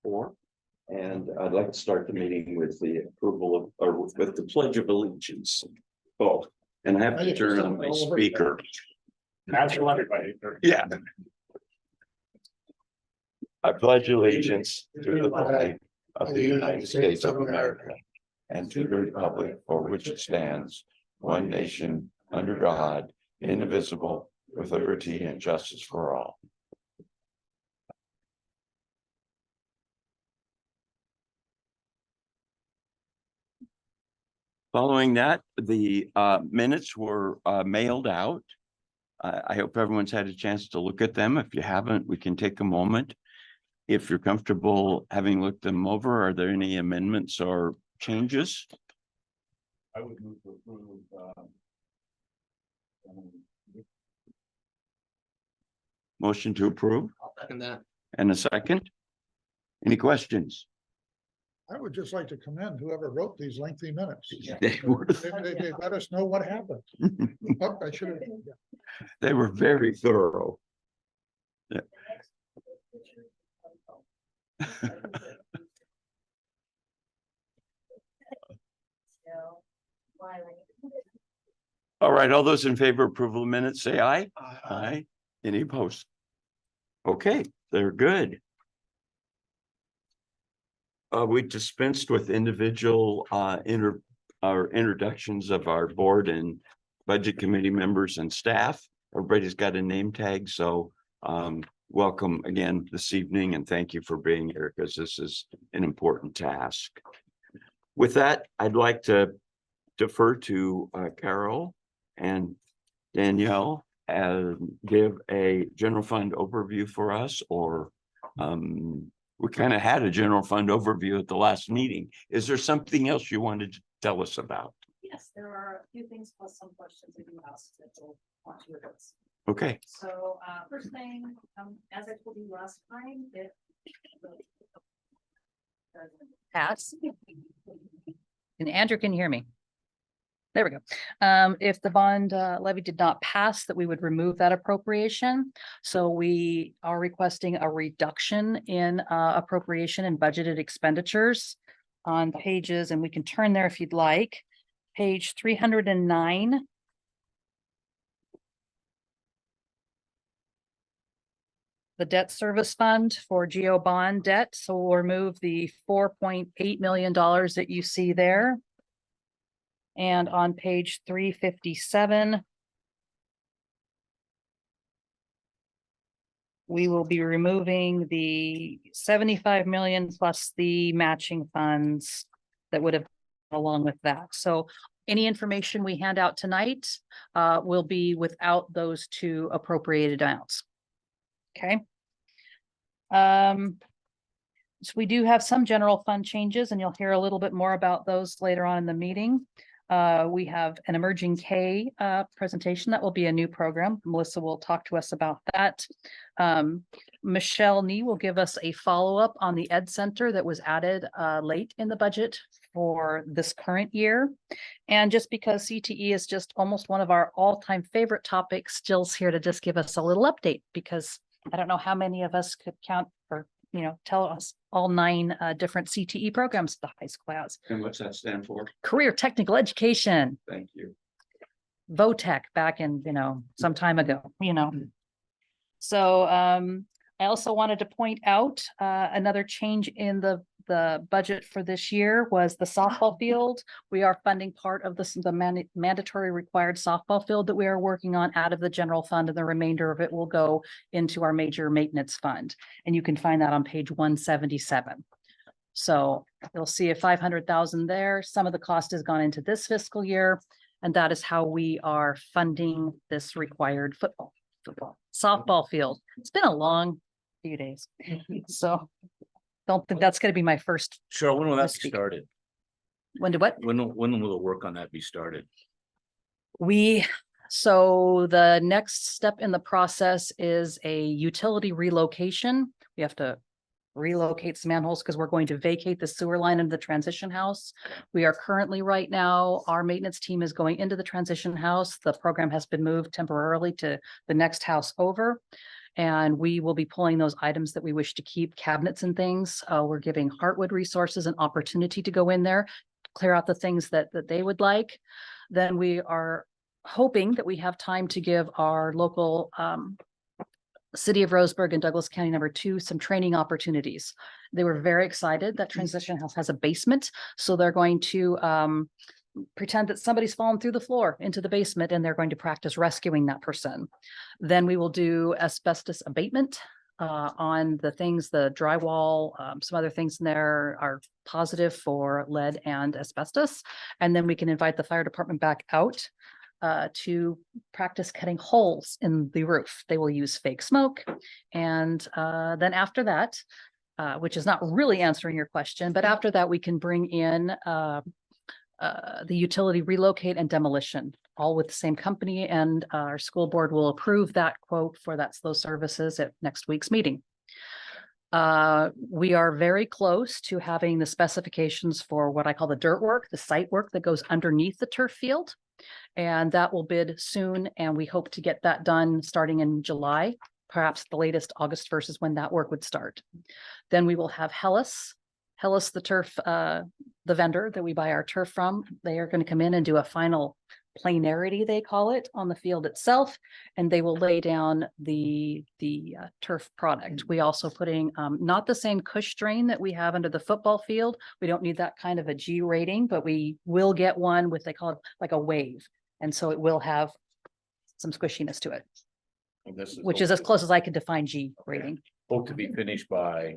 4. And I'd like to start the meeting with the approval of, or with the Pledge of Allegiance. Oh, and I have to turn on my speaker. Natural everybody. Yeah. I pledge allegiance to the flag of the United States of America and to the republic for which it stands, one nation, under God, indivisible, with liberty and justice for all. Following that, the minutes were mailed out. I hope everyone's had a chance to look at them. If you haven't, we can take a moment. If you're comfortable having looked them over, are there any amendments or changes? I would move to approve. Motion to approve I'll second that. and a second. Any questions? I would just like to commend whoever wrote these lengthy minutes. They were, They let us know what happened. Oh, I should have. they were very thorough. Yeah. All right, all those in favor of approval of minutes, say aye. Aye. Any opposed? Okay, they're good. We dispensed with individual introductions of our board and budget committee members and staff. Everybody's got a name tag, so welcome again this evening and thank you for being here because this is an important task. With that, I'd like to defer to Carol and Danielle and give a general fund overview for us, or we kind of had a general fund overview at the last meeting. Is there something else you wanted to tell us about? Yes, there are a few things plus some questions that you asked that you'll want to address. Okay. So first thing, as I told you last time, if pass, and Andrew can hear me. There we go. If the bond levy did not pass, that we would remove that appropriation. So we are requesting a reduction in appropriation and budgeted expenditures on pages, and we can turn there if you'd like. Page 309. The debt service fund for GO bond debt. So we'll remove the $4.8 million that you see there. And on page 357, we will be removing the 75 million plus the matching funds that would have along with that. So any information we hand out tonight will be without those two appropriated amounts. Okay. So we do have some general fund changes, and you'll hear a little bit more about those later on in the meeting. We have an Emerging K presentation that will be a new program. Melissa will talk to us about that. Michelle Nee will give us a follow-up on the Ed Center that was added late in the budget for this current year. And just because CTE is just almost one of our all-time favorite topics, Jill's here to just give us a little update, because I don't know how many of us could count or, you know, tell us all 9 different CTE programs the high school has. And what's that stand for? Career Technical Education. Thank you. VOTEC back in, you know, some time ago, you know. So I also wanted to point out another change in the budget for this year was the softball field. We are funding part of the mandatory required softball field that we are working on out of the general fund, and the remainder of it will go into our major maintenance fund. And you can find that on page 177. So you'll see a 500,000 there. Some of the cost has gone into this fiscal year, and that is how we are funding this required softball field. It's been a long few days. So don't think that's going to be my first. Sure, when will that be Speak. started? When did what? When will the work on that be started? So the next step in the process is a utility relocation. We have to relocate some manholes because we're going to vacate the sewer line into the transition house. We are currently right now, our maintenance team is going into the transition house. The program has been moved temporarily to the next house over. And we will be pulling those items that we wish to keep, cabinets and things. We're giving Heartwood Resources an opportunity to go in there, clear out the things that they would like. Then we are hoping that we have time to give our local City of Roseburg and Douglas County number 2 some training opportunities. They were very excited that Transition House has a basement, so they're going to pretend that somebody's fallen through the floor into the basement, and they're going to practice rescuing that person. Then we will do asbestos abatement on the things, the drywall, some other things in there are positive for lead and asbestos. And then we can invite the fire department back out to practice cutting holes in the roof. They will use fake smoke. And then after that, which is not really answering your question, but after that, we can bring in the utility relocate and demolition, all with the same company, and our school board will approve that quote for those services at next week's meeting. We are very close to having the specifications for what I call the dirt work, the site work that goes underneath the turf field. And that will bid soon, and we hope to get that done starting in July, perhaps the latest August 1st is when that work would start. Then we will have Hellas, the turf, the vendor that we buy our turf from. They are going to come in and do a final planarity, they call it, on the field itself, and they will lay down the turf product. We also putting not the same cush drain that we have under the football field. We don't need that kind of a G rating, but we will get one with, they call it like a wave, and so it will have some squishiness to it, And this which is as close as I could define G rating. Hope to be finished by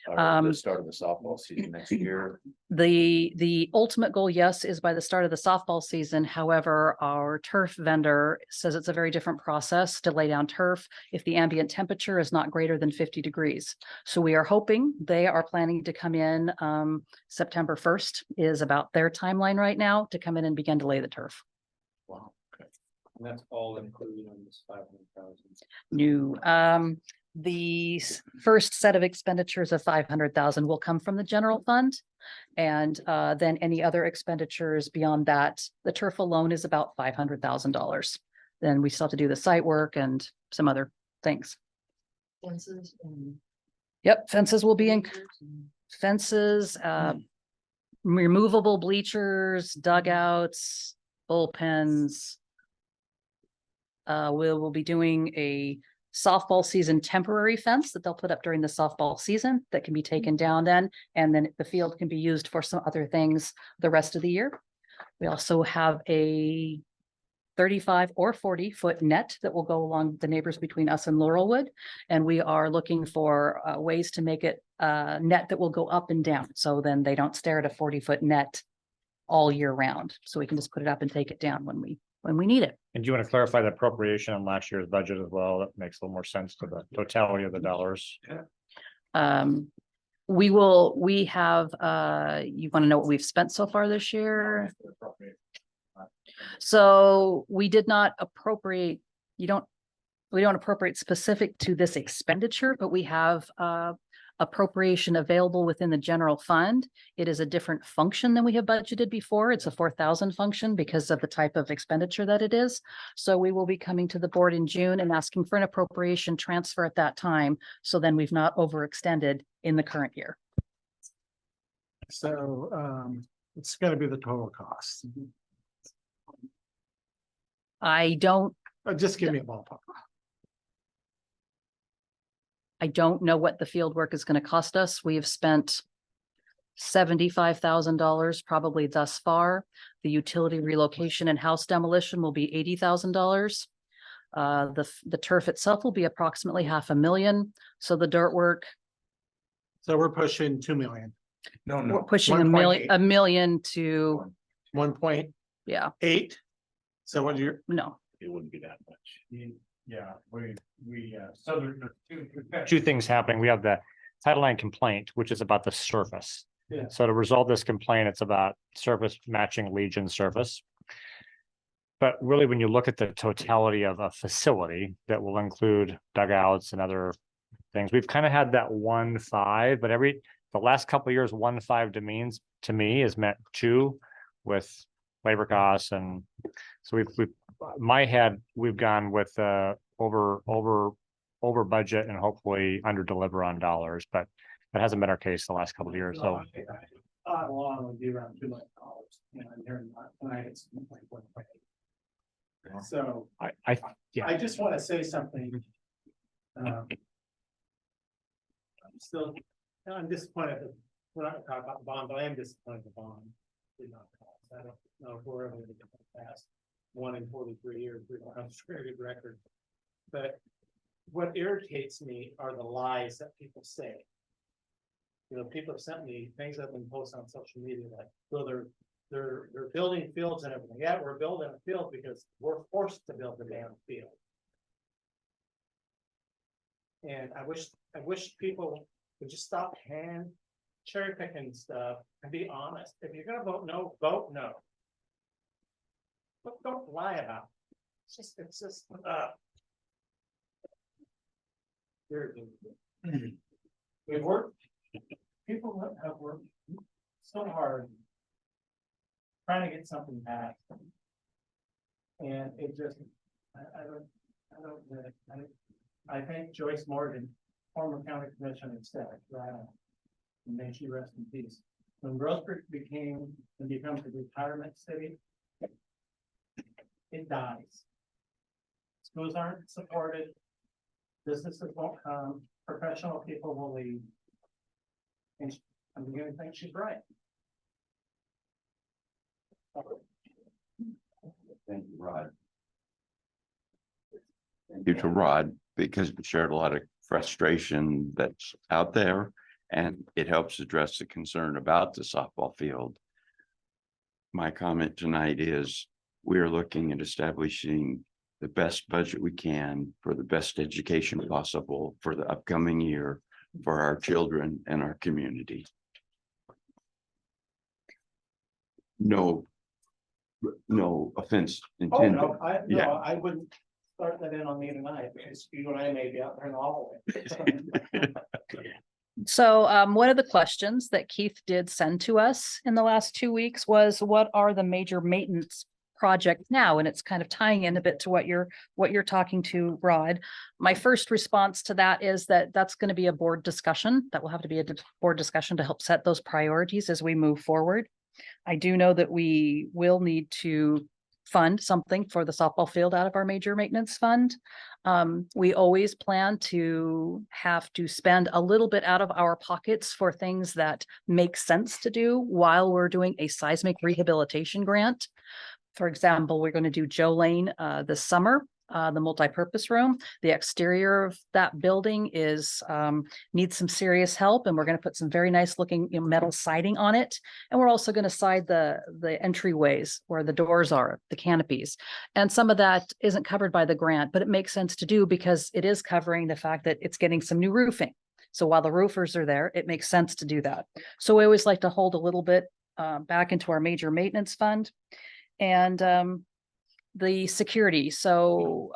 the start of the softball season next year. The ultimate goal, yes, is by the start of the softball season. However, our turf vendor says it's a very different process to lay down turf if the ambient temperature is not greater than 50 degrees. So we are hoping, they are planning to come in September 1st is about their timeline right now to come in and begin to lay the turf. Wow. Okay. And that's all included in this 500,000. New. The first set of expenditures of 500,000 will come from the general fund. And then any other expenditures beyond that, the turf alone is about $500,000. Then we still have to do the site work and some other things. Fences and. Yep, fences will be in fences, removable bleachers, dugouts, bullpens. We will be doing a softball season temporary fence that they'll put up during the softball season that can be taken down then, and then the field can be used for some other things the rest of the year. We also have a 35 or 40-foot net that will go along the neighbors between us and Laurelwood, and we are looking for ways to make it a net that will go up and down, so then they don't stare at a 40-foot net all year round. So we can just put it up and take it down when we need it. And do you want to clarify the appropriation on last year's budget as well? That makes a little more sense to the totality of the dollars. We have, you want to know what we've spent so far this year? So we did not appropriate, we don't appropriate specific to this expenditure, but we have appropriation available within the general fund. It is a different function than we have budgeted before. It's a 4,000 function because of the type of expenditure that it is. So we will be coming to the board in June and asking for an appropriation transfer at that time. So then we've not overextended in the current year. So it's gonna be the total cost. I don't Just give me a ballpark. know what the field work is going to cost us. We have spent $75,000 probably thus far. The utility relocation and house demolition will be $80,000. The turf itself will be approximately $500,000. So the dirt work, So we're pushing 2 million, we're pushing 1.8. a million to, 1.8. yeah, So what you're, no. It wouldn't be that much. Yeah, so there's two things happening. We have the Title IX complaint, which is about the surface. Yeah. So to resolve this complaint, it's about surface matching Legion surface. But really, when you look at the totality of a facility that will include dugouts and other things, we've kind of had that 1.5, but the last couple of years, 1.5 to me is meant 2 with labor costs, and so we've gone with over over budget and hopefully under deliver on dollars, but that hasn't been our case the last couple of years, so. Along would be around $2 million, you know, and here tonight it's like 1.8. So Yeah. I just want to say something. I'm disappointed that we're not talking about the bond, but I am disappointed the bond did not pass. I don't know if we're ever going to get that passed. 1 in 43 years, we don't have a very good record. But what irritates me are the lies that people say. You know, people have sent me things that have been posted on social media like, well, they're building fields and everything. Yeah, we're building a field because we're forced to build the damn field. And I wish people would just stop cherry picking stuff and be honest. If you're gonna vote no, vote no. But don't lie about it. It's just we've worked, people have worked so hard trying to get something passed. And it just, I think Joyce Morgan, former county commissioner, said, and may she rest in peace. When Roseburg becomes a retirement city, it dies. Schools aren't supported, businesses won't come, professional people will leave. And I'm beginning to think she's right. Thank you, Rod. Thank you to Rod, because we shared a lot of frustration that's out there, and it helps address the concern about the softball field. My comment tonight is we are looking at establishing the best budget we can for the best education possible for the upcoming year for our children and our community. No offense Oh, intended. no, Yeah. I wouldn't start that in on me tonight, because you and I may be out there in the hallway. So one of the questions that Keith did send to us in the last 2 weeks was, what are the major maintenance projects now? And it's kind of tying in a bit to what you're talking to, Rod. My first response to that is that that's going to be a board discussion. That will have to be a board discussion to help set those priorities as we move forward. I do know that we will need to fund something for the softball field out of our major maintenance fund. We always plan to have to spend a little bit out of our pockets for things that make sense to do while we're doing a seismic rehabilitation grant. For example, we're going to do Joe Lane this summer, the multi-purpose room. The exterior of that building needs some serious help, and we're going to put some very nice looking metal siding on it. And we're also going to side the entryways where the doors are, the canopies. And some of that isn't covered by the grant, but it makes sense to do because it is covering the fact that it's getting some new roofing. So while the roofers are there, it makes sense to do that. So we always like to hold a little bit back into our major maintenance fund. And the security. So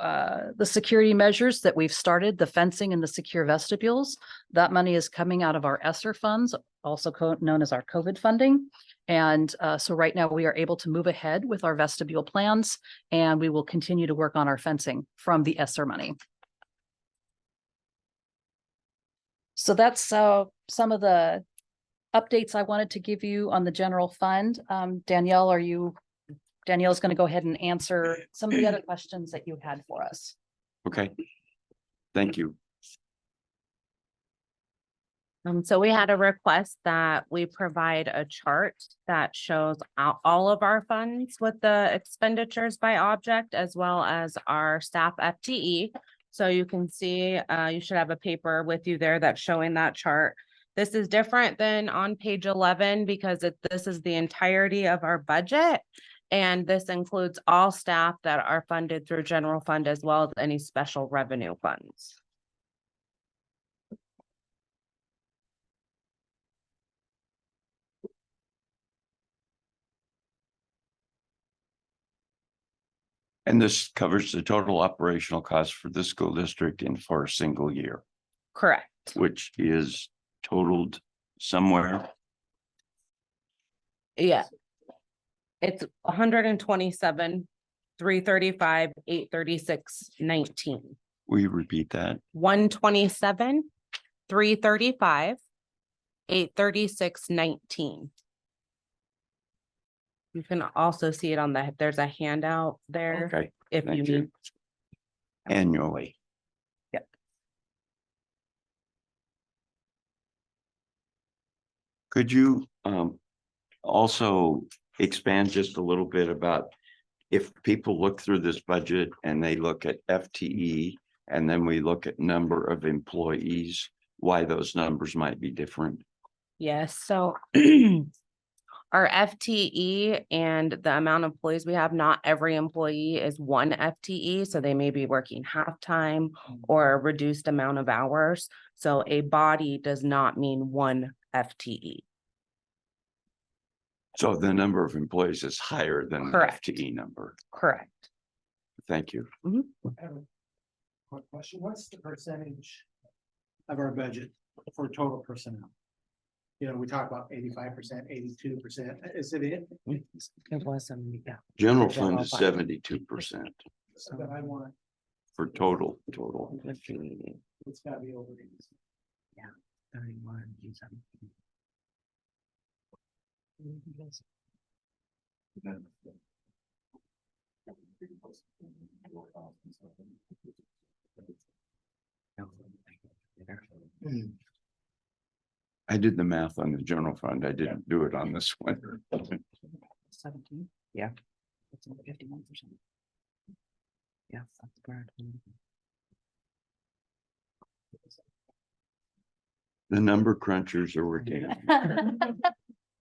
the security measures that we've started, the fencing and the secure vestibules, that money is coming out of our ESSER funds, also known as our COVID funding. And so right now we are able to move ahead with our vestibule plans, and we will continue to work on our fencing from the ESSER money. So that's some of the updates I wanted to give you on the general fund. Danielle's going to go ahead and answer some of the other questions that you had for us. Okay. Thank you. So we had a request that we provide a chart that shows all of our funds with the expenditures by object, as well as our staff FTE. So you can see, you should have a paper with you there that's showing that chart. This is different than on page 11 because this is the entirety of our budget. And this includes all staff that are funded through general fund, as well as any special revenue funds. And this covers the total operational cost for the school district and for a single year, Correct. which is totaled somewhere. Yeah. It's 127, 335, 836, 19. Will you repeat that? 127, 335, 836.19. You can also see it on there's a handout there Okay, if you thank you. need. Annually. Yep. Could you also expand just a little bit about if people look through this budget and they look at FTE and then we look at number of employees, why those numbers might be different? Yes, so our FTE and the amount of employees we have, not every employee is one FTE, so they may be working half-time or a reduced amount of hours. So a body does not mean one FTE. So the number of employees is higher than the Correct. FTE number. Correct. Thank you. I have a quick question. What's the percentage of our budget for total personnel? You know, we talk about 85%, 82%. Is it in? It was yeah. General General fund is fund. 72% So that I want, for total. it's gotta be over. 31. I did the math on the general fund. I didn't do it on this one. 17, yeah. It's 51%. Yeah, that's correct. The number crunchers are working.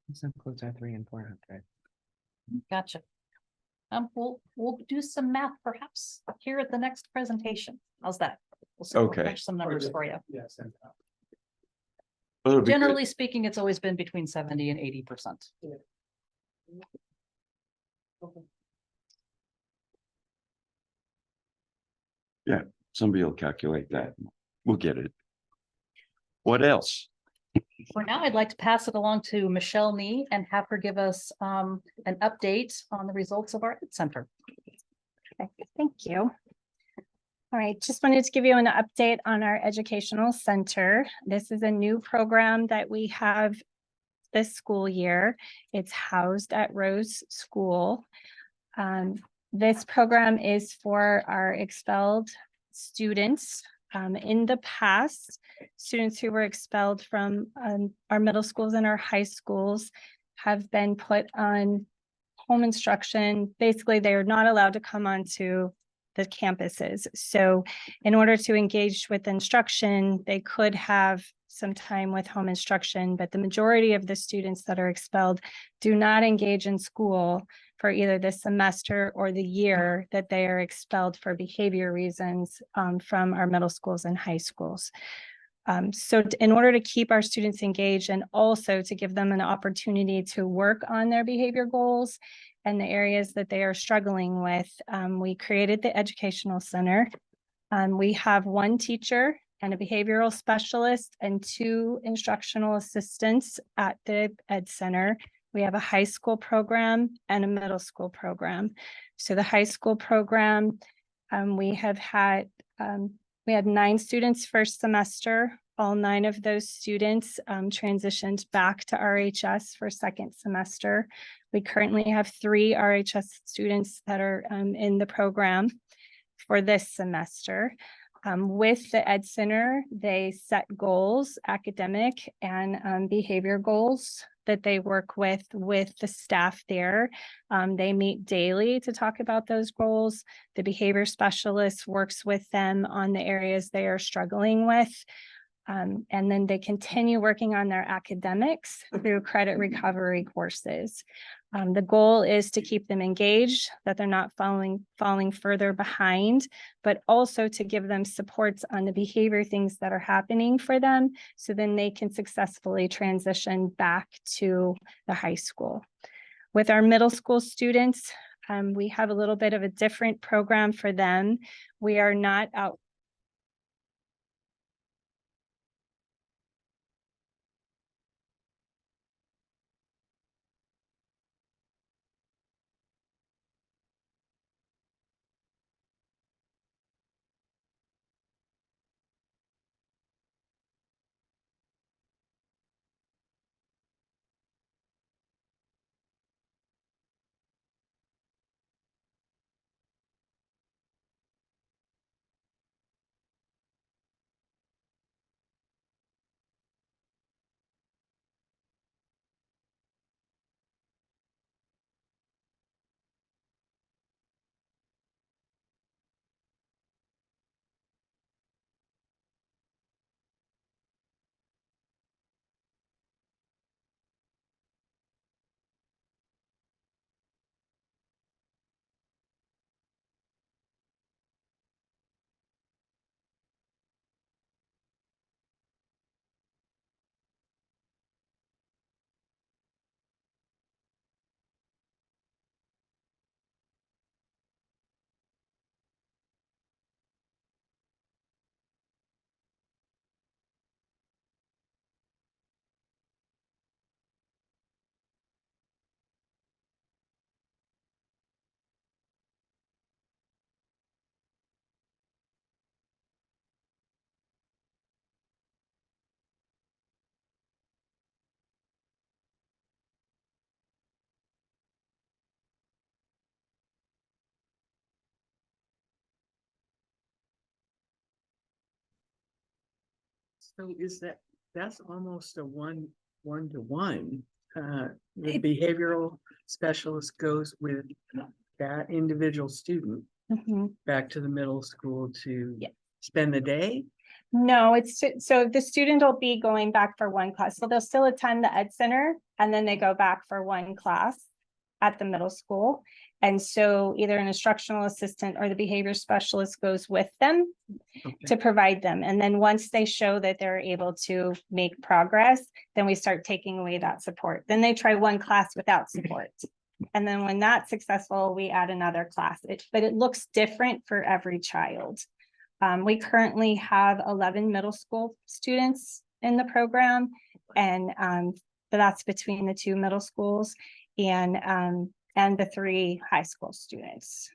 This includes our 3 and 400. Gotcha. We'll do some math perhaps here at the next presentation. How's that? We'll Okay. crunch some numbers for you. Yes. It'll be good. Generally speaking, it's always been between 70 and 80%. Somebody will calculate that. We'll get it. What else? For now, I'd like to pass it along to Michelle Nee and have her give us an update on the results of our Ed Center. Okay, thank you. All right, just wanted to give you an update on our educational center. This is a new program that we have this school year. It's housed at Rose School. This program is for our expelled students. In the past, students who were expelled from our middle schools and our high schools have been put on home instruction. Basically, they are not allowed to come onto the campuses. So in order to engage with instruction, they could have some time with home instruction, but the majority of the students that are expelled do not engage in school for either the semester or the year that they are expelled for behavior reasons from our middle schools and high schools. So in order to keep our students engaged and also to give them an opportunity to work on their behavior goals and the areas that they are struggling with, we created the Educational Center. We have one teacher and a behavioral specialist and 2 instructional assistants at the Ed Center. We have a high school program and a middle school program. So the high school program, we had 9 students first semester. All 9 of those students transitioned back to RHS for second semester. We currently have 3 RHS students that are in the program for this semester. With the Ed Center, they set goals, academic and behavior goals that they work with the staff there. They meet daily to talk about those goals. The behavior specialist works with them on the areas they are struggling with. And then they continue working on their academics through credit recovery courses. The goal is to keep them engaged, that they're not falling further behind, but also to give them supports on the behavior things that are happening for them, so then they can successfully transition back to the high school. With our middle school students, we have a little bit of a different program for them. We are not out So is that's almost a one-to-one. The It- behavioral specialist goes with that individual student Mhm. back to the middle school to Yeah. spend the day? No, so the student will be going back for one class, so they'll still attend the Ed Center and then they go back for one class at the middle school. And so either an instructional assistant or the behavior specialist goes with them Okay. to provide them. And then once they show that they're able to make progress, then we start taking away that support. Then they try one class without support. And then when that's successful, we add another class. But it looks different for every child. We currently have 11 middle school students in the program, and but that's between the two middle schools and the 3 high school students.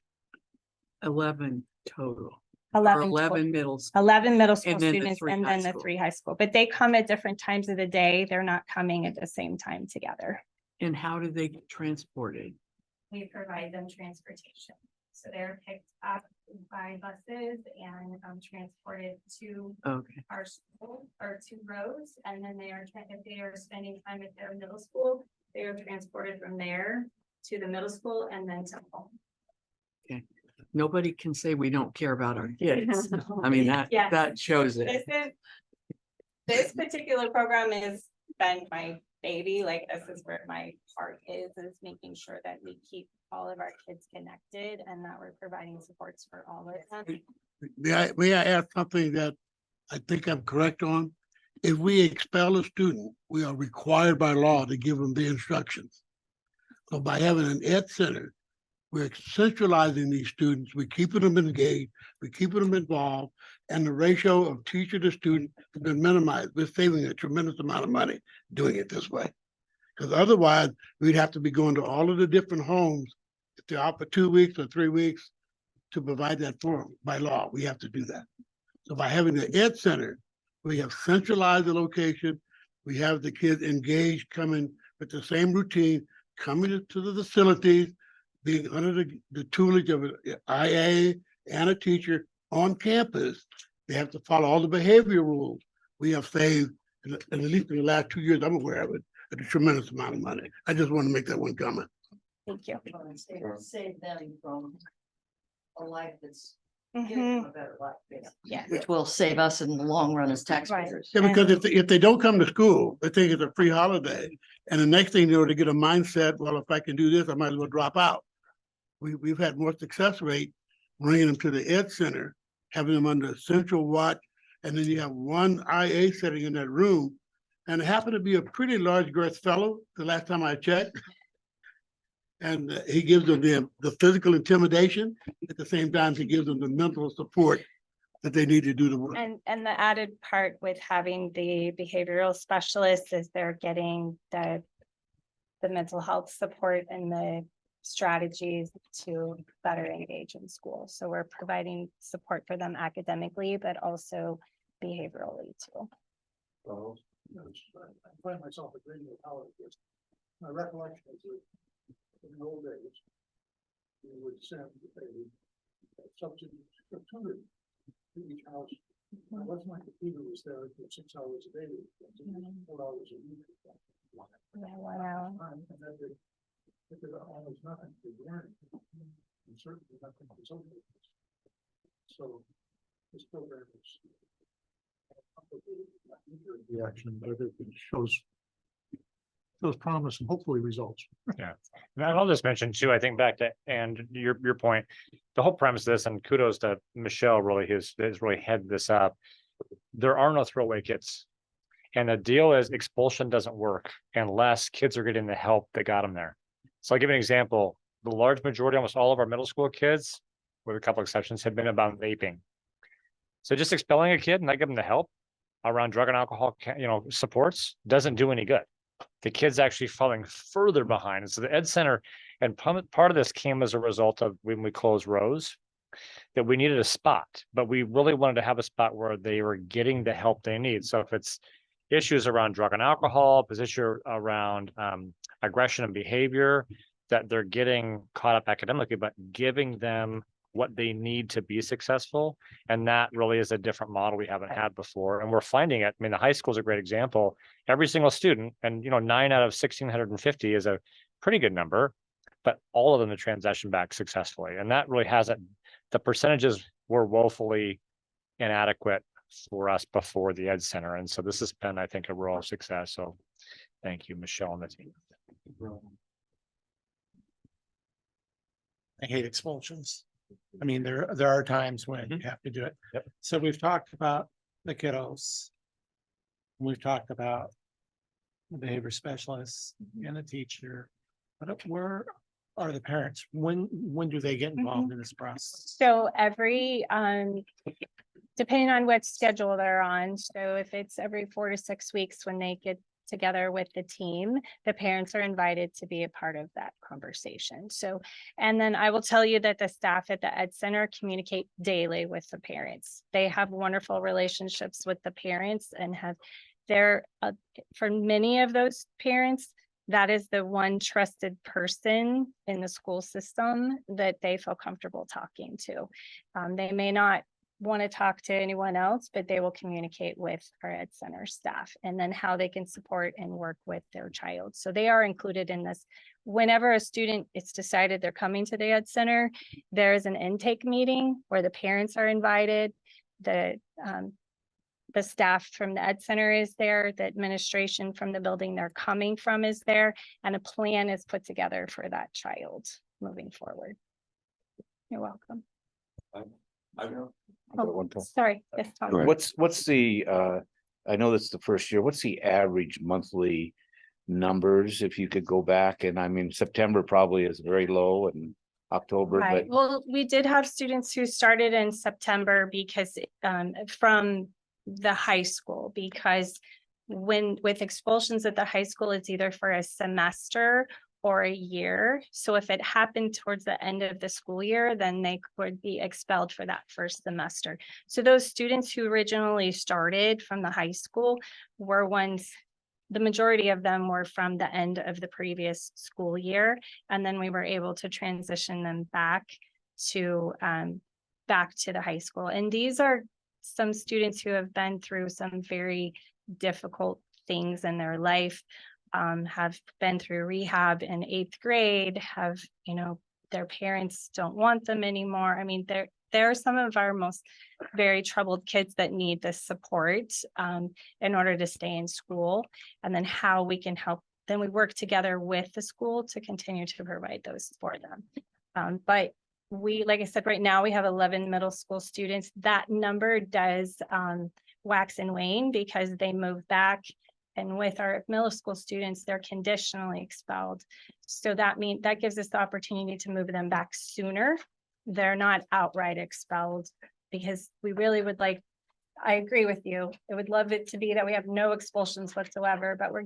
11 total. Or 11 11 middle. school. 11 middle school then the students 3 and high then the school. 3 high school, but they come at different times of the day. They're not coming at the same time together. And how do they get transported? We provide them transportation. So they're picked up by buses and transported to Okay, our school or to Rose. And then if they are spending time at their middle school, they are transported from there to the middle school and then to home. nobody can say we don't care about our kids. I mean, Yes. that shows it. This particular program has been my baby, like this is where my heart is making sure that we keep all of our kids connected and that we're providing supports for all of them. May I add something that I think I'm correct on? If we expel a student, we are required by law to give them the instructions. So by having an ed center, we're centralizing these students, we're keeping them engaged, we're keeping them involved, and the ratio of teacher to student has been minimized. We're saving a tremendous amount of money doing it this way. Because otherwise, we'd have to be going to all of the different homes, if they're out for 2 weeks or 3 weeks, to provide that for them. By law, we have to do that. So by having the ed center, we have centralized the location, we have the kids engaged, coming with the same routine, coming to the facilities, being under the tutelage of an IA and a teacher on campus. They have to follow all the behavior rules. We have saved, at least in the last 2 years, I'm aware of it, a tremendous amount of money. I just want to make that one comment. Thank you. Save them from a life that's Mhm. giving them a better life. Yeah. Which will save us in the long run as taxpayers. Yeah, because if they don't come to school, they think it's a free holiday. And the next thing you know, they get a mindset, well, if I can do this, I might as well drop out. We've had more success rate bringing them to the ed center, having them under central watch. And then you have one IA sitting in that room. And it happened to be a pretty large girth fellow the last time I checked. And he gives them the physical intimidation. At the same time, he gives them the mental support that they need to do the work. And the added part with having the behavioral specialists is they're getting the mental health support and the strategies to better engage in school. So we're providing support for them academically, but also behaviorally too. So, I find myself agreeing with how it is. My recollection is that in the old days, we would send a substitute tutor to each house. Now, what's my computer was there for 6 hours a day, 4 hours a week. Yeah, 1 hour. And that did almost nothing to learn, and certainly nothing to social. So this program is reaction, but it shows promise and hopefully results. And I'll just mention too, I think back to, and your point, the whole premise of this, and kudos to Michelle, really has really headed this up. There are no throwaway kids. And the deal is expulsion doesn't work unless kids are getting the help that got them there. So I'll give you an example. The large majority, almost all of our middle school kids, with a couple exceptions, have been about vaping. So just expelling a kid and not giving them the help around drug and alcohol, supports doesn't do any good. The kid's actually falling further behind. And so the Ed Center, and part of this came as a result of when we closed Rose, that we needed a spot, but we really wanted to have a spot where they were getting the help they need. So if it's issues around drug and alcohol, position around aggression and behavior, that they're getting caught up academically, but giving them what they need to be successful. And that really is a different model we haven't had before. And we're finding it. I mean, the high school is a great example. Every single student, and 9 out of 1,650 is a pretty good number, but all of them have transitioned back successfully. And that really hasn't, the percentages were woefully inadequate for us before the Ed Center. And so this has been, I think, a real success. So thank you, Michelle and the team. I hate expulsions. I mean, there are times when you have to do it. Yep. So we've talked about the kiddos. We've talked about the behavior specialists and the teacher. But where are the parents? When do they get involved in this process? So every, depending on what schedule they're on, so if it's every 4 to 6 weeks when they get together with the team, the parents are invited to be a part of that conversation. So, and then I will tell you that the staff at the Ed Center communicate daily with the parents. They have wonderful relationships with the parents and have their, for many of those parents, that is the one trusted person in the school system that they feel comfortable talking to. They may not want to talk to anyone else, but they will communicate with our Ed Center staff and then how they can support and work with their child. So they are included in this. Whenever a student, it's decided they're coming to the Ed Center, there is an intake meeting where the parents are invited. The staff from the Ed Center is there, the administration from the building they're coming from is there, and a plan is put together for that child moving forward. You're welcome. Oh, sorry. Yes, Tom. Go ahead. What's the, I know that's the first year, what's the average monthly numbers, if you could go back? And I mean, September probably is very low and October, Right. but Well, we did have students who started in September because from the high school, because with expulsions at the high school, it's either for a semester or a year. So if it happened towards the end of the school year, then they would be expelled for that first semester. So those students who originally started from the high school were ones, the majority of them were from the end of the previous school year. And then we were able to transition them back to the high school. And these are some students who have been through some very difficult things in their life, have been through rehab in 8th grade, have, their parents don't want them anymore. I mean, there are some of our most very troubled kids that need this support in order to stay in school, and then how we can help. Then we work together with the school to continue to provide those for them. But we, like I said, right now we have 11 middle school students. That number does wax and wane because they move back. And with our middle school students, they're conditionally expelled. So that gives us the opportunity to move them back sooner. They're not outright expelled, because we really would like, I agree with you. I would love it to be that we have no expulsions whatsoever, but we're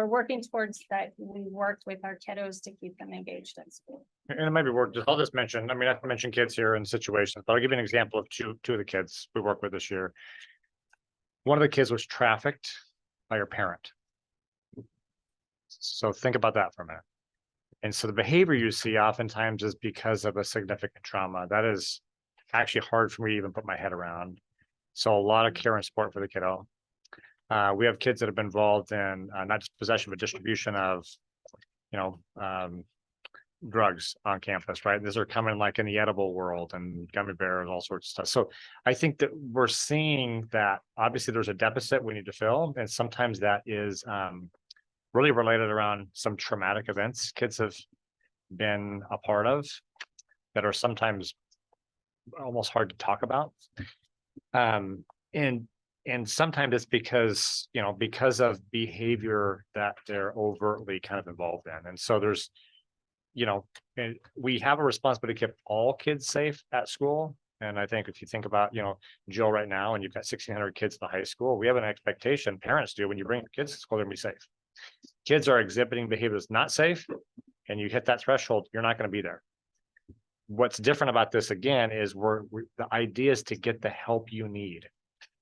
working towards that. We work with our kiddos to keep them engaged in school. And it might be worth, I'll just mention, I mean, I have to mention kids here in situations, but I'll give you an example of two of the kids we work with this year. One of the kids was trafficked by her parent. So think about that for a minute. And so the behavior you see oftentimes is because of a significant trauma. That is actually hard for me to even put my head around. So a lot of care and support for the kiddo. We have kids that have been involved in not just possession, but distribution of, drugs on campus, right? These are coming like in the edible world and gummy bears, all sorts of stuff. So I think that we're seeing that obviously there's a deficit we need to fill. And sometimes that is really related around some traumatic events kids have been a part of that are sometimes almost hard to talk about. And sometimes it's because of behavior that they're overtly kind of involved in. And so there's, and we have a responsibility to keep all kids safe at school. And I think if you think about, Jill right now, and you've got 1,600 kids in the high school, we have an expectation, parents do, when you bring your kids to school, they're gonna be safe. Kids are exhibiting behavior that's not safe, and you hit that threshold, you're not going to be there. What's different about this again is the idea is to get the help you need.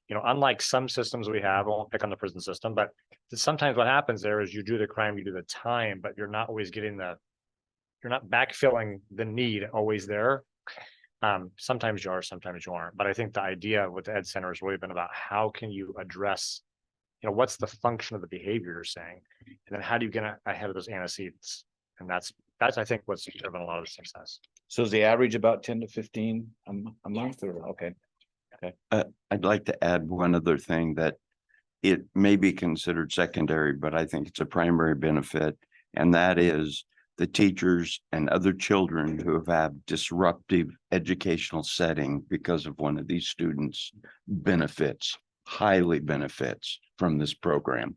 Unlike some systems we have, I won't pick on the prison system, but sometimes what happens there is you do the crime, you do the time, but you're not always you're not backfilling the need always there. Sometimes you are, sometimes you aren't, but I think the idea with the Ed Center has really been about how can you address, what's the function of the behavior you're saying? And then how do you get ahead of those antecedents? And that's, I think, what's driven a lot of the success. So is the average about 10 to 15 a month or, okay? I'd like to add one other thing that it may be considered secondary, but I think it's a primary benefit. And that is the teachers and other children who have had disruptive educational setting because of one of these students highly benefits from this program.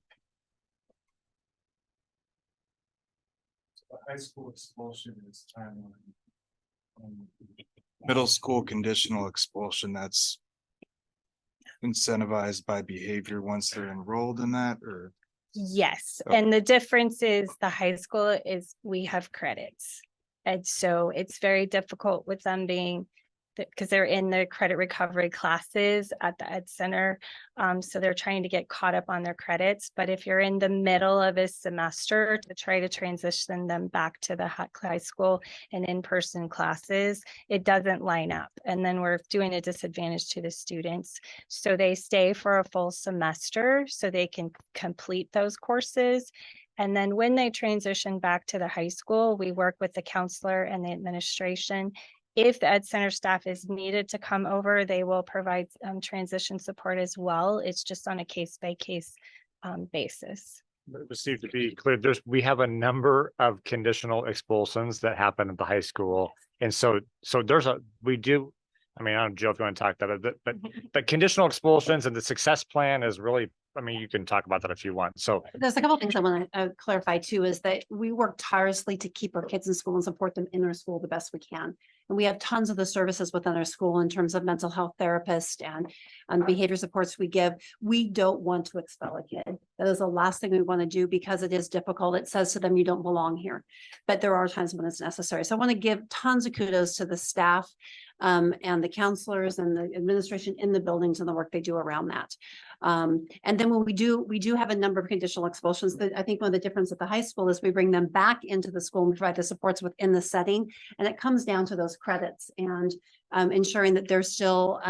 The high school expulsion is timeline. Middle school conditional expulsion, that's incentivized by behavior once they're enrolled in that, or? Yes, Okay. and the difference is the high school is we have credits. And so it's very difficult with them being, because they're in the credit recovery classes at the Ed Center. So they're trying to get caught up on their credits. But if you're in the middle of a semester to try to transition them back to the high school and in-person classes, it doesn't line up. And then we're doing a disadvantage to the students. So they stay for a full semester so they can complete those courses. And then when they transition back to the high school, we work with the counselor and the administration. If the Ed Center staff is needed to come over, they will provide transition support as well. It's just on a case-by-case basis. But Steve, to be clear, we have a number of conditional expulsions that happen at the high school. And so we do, I mean, I don't know, Jill, if you want to talk about it, but conditional expulsions and the success plan is really, I mean, you can talk about that if you want. So There's a couple of things I want to clarify too, is that we work tirelessly to keep our kids in school and support them in our school the best we can. And we have tons of the services within our school in terms of mental health therapists and behavior supports we give. We don't want to expel a kid. That is the last thing we want to do because it is difficult. It says to them, you don't belong here. But there are times when it's necessary. So I want to give tons of kudos to the staff and the counselors and the administration in the buildings and the work they do around that. And then when we do have a number of conditional expulsions. That I think one of the difference at the high school is we bring them back into the school and provide the supports within the setting. And it comes down to those credits and ensuring that they're still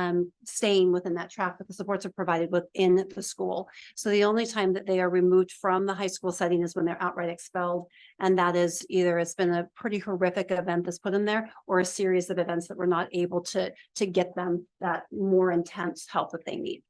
staying within that track, that the supports are provided within the school. So the only time that they are removed from the high school setting is when they're outright expelled. And that is either it's been a pretty horrific event that's put in there or a series of events that we're not able to get them that more intense help that they need.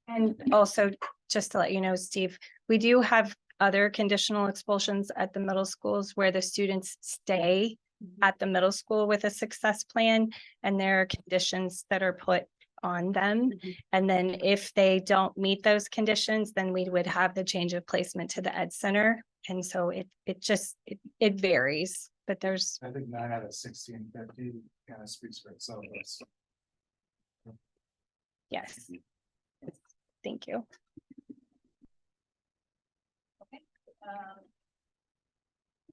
And also, just to let you know, Steve, we do have other conditional expulsions at the middle schools where the students stay at the middle school with a success plan, and there are conditions that are put on them. And then if they don't meet those conditions, then we would have the change of placement to the Ed Center. And so it varies, but there's. I think 9 out of 1650 kind of speaks for itself. Yes. Thank you.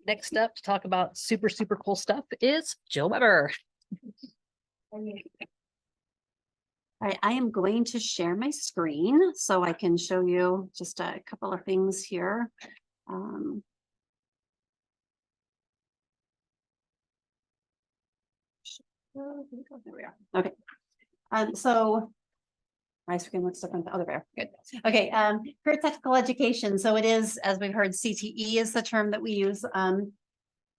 Next up to talk about super cool stuff is Jill Weber. All right, I am going to share my screen so I can show you just a couple of things here. There we are. Okay. So my screen looks different. Oh, there we are. Good. Okay. Career technical education. So it is, as we've heard, CTE is the term that we use.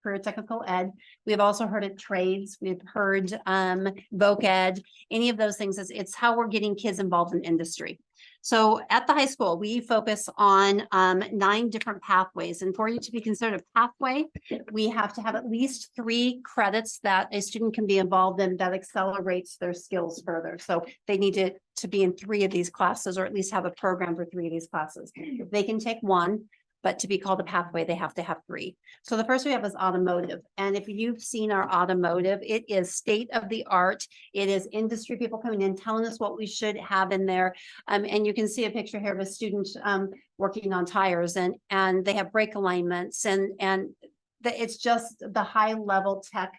Career technical ed. We have also heard it trades. We've heard voc ed. Any of those things. It's how we're getting kids involved in industry. So at the high school, we focus on 9 different pathways. And for you to be considered a pathway, we have to have at least 3 credits that a student can be involved in that accelerates their skills further. So they need to be in 3 of these classes, or at least have a program for 3 of these classes. They can take 1. But to be called a pathway, they have to have 3. So the first we have is automotive. And if you've seen our automotive, it is state of the art. It is industry people coming in, telling us what we should have in there. And you can see a picture here of a student working on tires and they have brake alignments and it's just the high level tech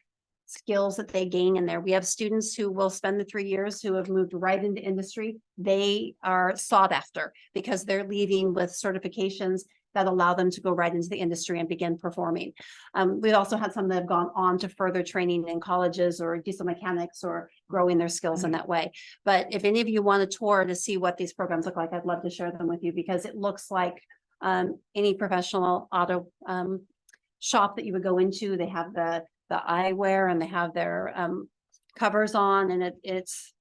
skills that they gain in there. We have students who will spend the 3 years who have moved right into industry. They are sought after because they're leaving with certifications that allow them to go right into the industry and begin performing. We've also had some that have gone on to further training in colleges or diesel mechanics or growing their skills in that way. But if any of you want a tour to see what these programs look like, I'd love to share them with you because it looks like any professional auto shop that you would go into. They have the eyewear and they have their covers on, and it's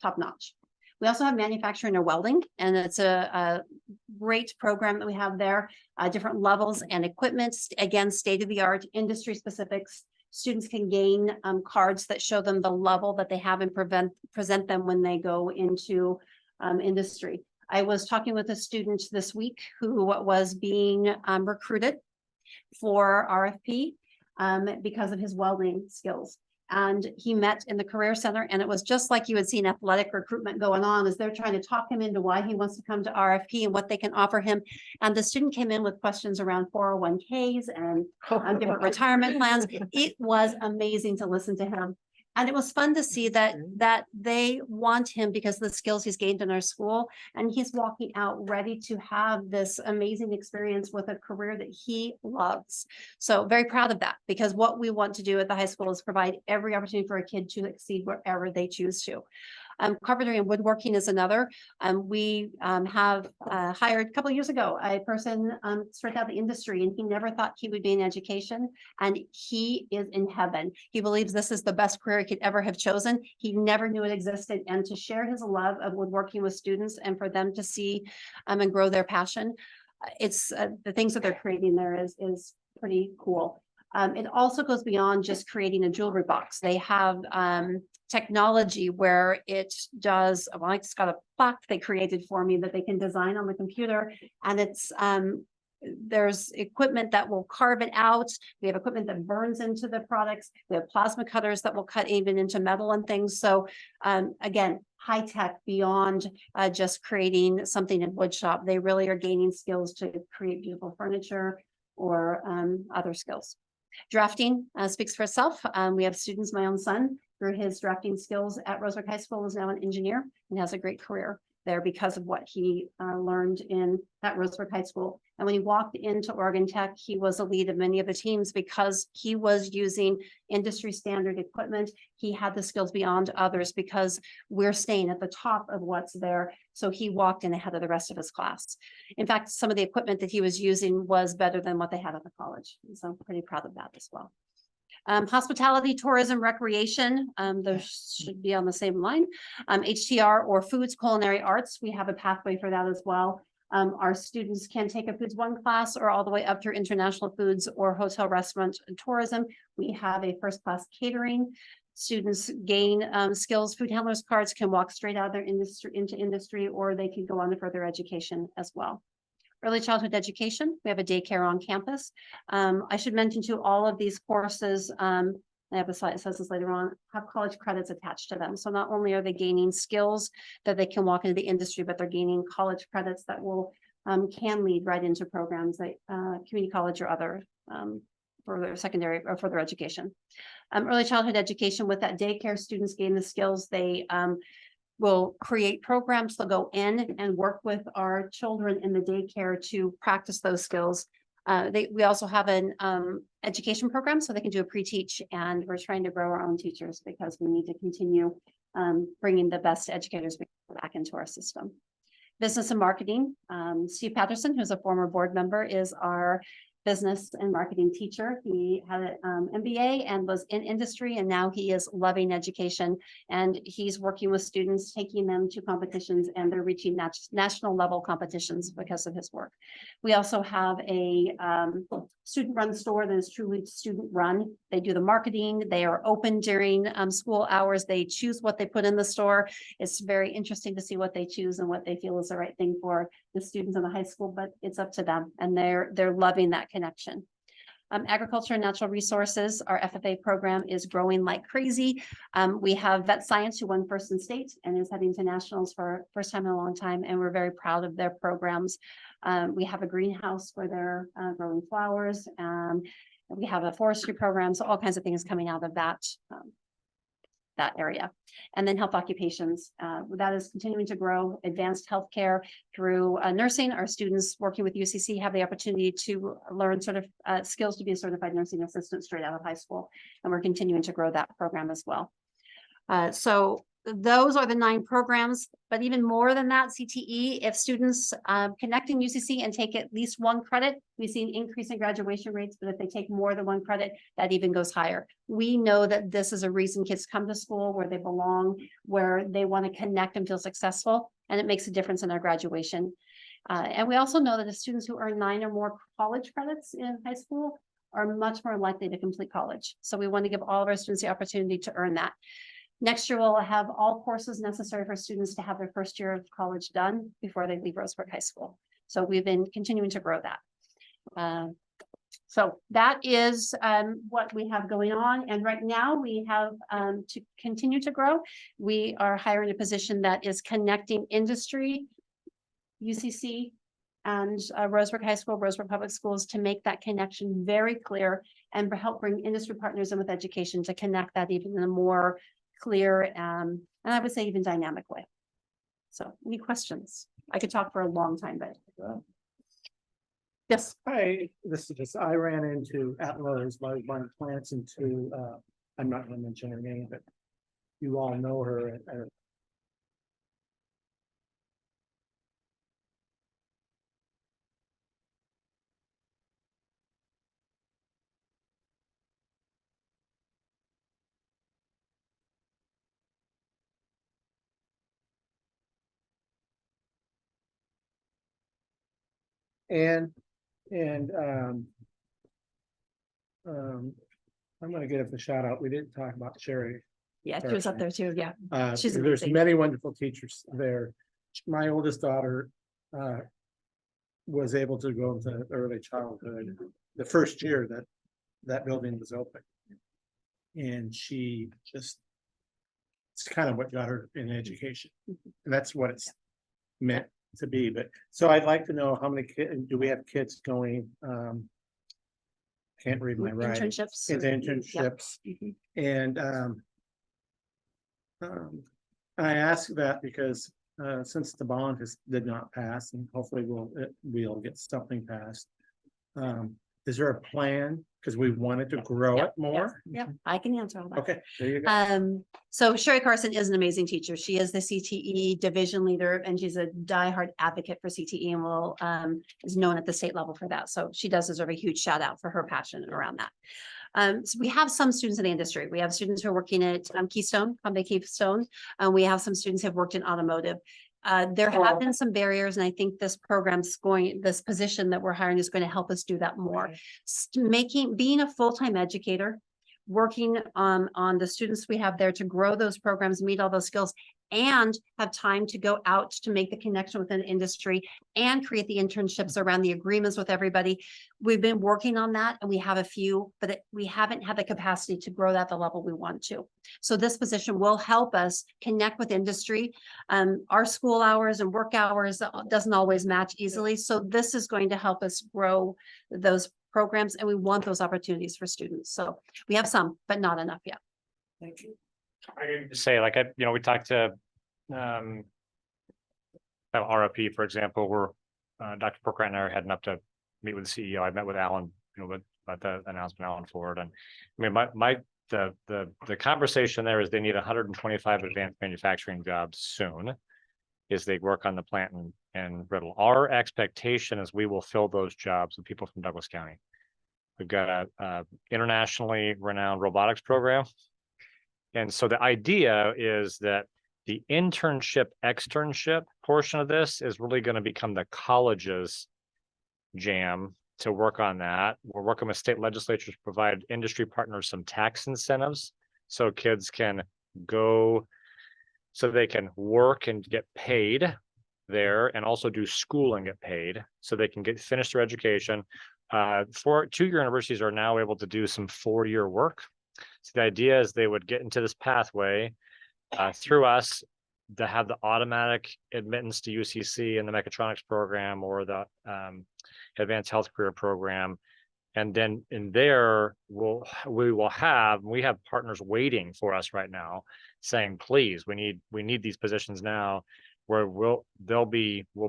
top notch. We also have manufacturing or welding, and it's a great program that we have there. Different levels and equipment, again, state-of-the-art, industry specifics. Students can gain cards that show them the level that they have and present them when they go into industry. I was talking with a student this week who was being recruited for RFP because of his welding skills. And he met in the Career Center, and it was just like you would see an athletic recruitment going on as they're trying to talk him into why he wants to come to RFP and what they can offer him. And the student came in with questions around 401ks and different retirement plans. It was amazing to listen to him. And it was fun to see that they want him because of the skills he's gained in our school. And he's walking out ready to have this amazing experience with a career that he loves. So very proud of that, because what we want to do at the high school is provide every opportunity for a kid to exceed wherever they choose to. Carpentry and woodworking is another. We have hired a couple of years ago a person straight out of the industry, and he never thought he would be in education, and he is in heaven. He believes this is the best career he could ever have chosen. He never knew it existed, and to share his love of woodworking with students and for them to see and grow their passion, it's the things that they're creating there is pretty cool. It also goes beyond just creating a jewelry box. They have technology where it does, well, I just got a plaque they created for me that they can design on the computer, and it's there's equipment that will carve it out. We have equipment that burns into the products. We have plasma cutters that will cut even into metal and things. So again, high tech beyond just creating something in wood shop. They really are gaining skills to create beautiful furniture or other skills. Drafting speaks for itself. We have students, my own son, through his drafting skills at Roseburg High School, is now an engineer and has a great career there because of what he learned at Roseburg High School. And when he walked into Oregon Tech, he was a lead of many of the teams because he was using industry standard equipment. He had the skills beyond others because we're staying at the top of what's there. So he walked in ahead of the rest of his class. In fact, some of the equipment that he was using was better than what they had at the college. So I'm pretty proud of that as well. Hospitality, tourism, recreation, those should be on the same line. HTR or foods, culinary arts, we have a pathway for that as well. Our students can take a foods 1 class or all the way up through international foods or hotel, restaurant, and tourism. We have a first class catering. Students gain skills. Food handlers cards can walk straight out of their industry into industry, or they can go on to further education as well. Early childhood education, we have a daycare on campus. I should mention too, all of these courses, I have a slide that says this later on, have college credits attached to them. So not only are they gaining skills that they can walk into the industry, but they're gaining college credits that will can lead right into programs like community college or other further secondary or further education. Early childhood education, with that daycare, students gain the skills. They will create programs to go in and work with our children in the daycare to practice those skills. We also have an education program so they can do a pre-teach, and we're trying to grow our own teachers because we need to continue bringing the best educators back into our system. Business and marketing, Steve Patterson, who's a former board member, is our business and marketing teacher. He had an MBA and was in industry, and now he is loving education, and he's working with students, taking them to competitions, and they're reaching national level competitions because of his work. We also have a student run store that is truly student run. They do the marketing. They are open during school hours. They choose what they put in the store. It's very interesting to see what they choose and what they feel is the right thing for the students in the high school, but it's up to them, and they're loving that connection. Agriculture and natural resources, our FFA program is growing like crazy. We have Vet Science, who won first in state and is heading to nationals for first time in a long time, and we're very proud of their programs. We have a greenhouse where they're growing flowers. We have a forestry program, so all kinds of things coming out of that that area. And then health occupations, that is continuing to grow. Advanced healthcare through nursing. Our students working with UCC have the opportunity to learn skills to be a certified nursing assistant straight out of high school. And we're continuing to grow that program as well. So those are the 9 programs, but even more than that, CTE, if students connect in UCC and take at least 1 credit, we see an increase in graduation rates, but if they take more than 1 credit, that even goes higher. We know that this is a reason kids come to school where they belong, where they want to connect and feel successful, and it makes a difference in their graduation. And we also know that the students who earn 9 or more college credits in high school are much more likely to complete college. So we want to give all of our students the opportunity to earn that. Next year, we'll have all courses necessary for students to have their first year of college done before they leave Roseburg High School. So we've been continuing to grow that. So that is what we have going on. And right now we have to continue to grow. We are hiring a position that is connecting industry, UCC, and Roseburg High School, Roseburg Public Schools, to make that connection very clear and help bring industry partners in with education to connect that even in a more clear and I would say even dynamic way. So any questions? I could talk for a long time, but yes. I ran into at Lowe's buying plants into I'm not going to mention her name, but you all know her. And I'm gonna give a shout out. We didn't talk about Sherry. Yeah, she was up there too. Yeah. She's There's amazing. many wonderful teachers there. My oldest daughter was able to go into early childhood the first year that building was open. And she just, it's kind of what got her in education. And that's what it's meant to be. But so I'd like to know how many kids, do we have kids going, can't read my writing. Internships. Into internships. Mhm. And I ask that because since the bond did not pass, and hopefully we'll get something passed. Is there a plan? Because we wanted to grow it more. Yeah, I can answer all that. Okay, there you go. So Sherry Carson is an amazing teacher. She is the CTE division leader and she's a diehard advocate for CTE and is known at the state level for that. So she does deserve a huge shout out for her passion around that. So we have some students in the industry. We have students who are working at Keystone, Combe Keystone. We have some students who have worked in automotive. There have been some barriers, and I think this this position that we're hiring is going to help us do that more. Being a full-time educator, working on the students we have there to grow those programs, meet all those skills, and have time to go out to make the connection within the industry and create the internships around the agreements with everybody. We've been working on that and we have a few, but we haven't had the capacity to grow that the level we want to. So this position will help us connect with industry. Our school hours and work hours doesn't always match easily. So this is going to help us grow those programs and we want those opportunities for students. So we have some, but not enough yet. Thank you. I can just say, like, we talked to about RFP, for example, where Dr. Porkrat and I are heading up to meet with the CEO. I met with Alan, about the announcement, Alan Ford. And I mean, the conversation there is they need 125 advanced manufacturing jobs soon as they work on the plant in Riddle. Our expectation is we will fill those jobs with people from Douglas County. We've got a internationally renowned robotics program. And so the idea is that the externship portion of this is really going to become the college's jam to work on that. We're working with state legislatures to provide industry partners some tax incentives so kids can go, so they can work and get paid there and also do school and get paid so they can finish their education. 2-year universities are now able to do some 4-year work. So the idea is they would get into this pathway through us to have the automatic admittance to UCC and the mechatronics program or the advanced health career program. And then in there, we have partners waiting for us right now saying, please, we need these positions now, where we'll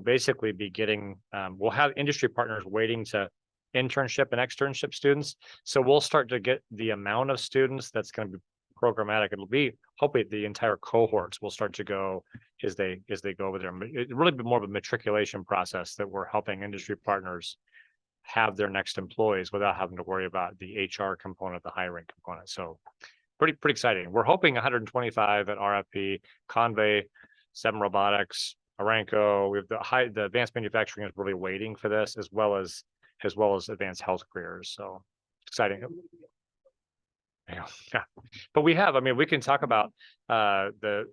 basically be getting, we'll have industry partners waiting to internship and externship students. So we'll start to get the amount of students that's going to be programmatic. It'll be hopefully the entire cohorts will start to go as they go over there. It really be more of a matriculation process that we're helping industry partners have their next employees without having to worry about the HR component, the hiring component. So pretty exciting. We're hoping 125 at RFP, Convey, 7 Robotics, Aranco. We have the advanced manufacturing is really waiting for this, as well as advanced health careers. So exciting. Yeah, but we can talk about the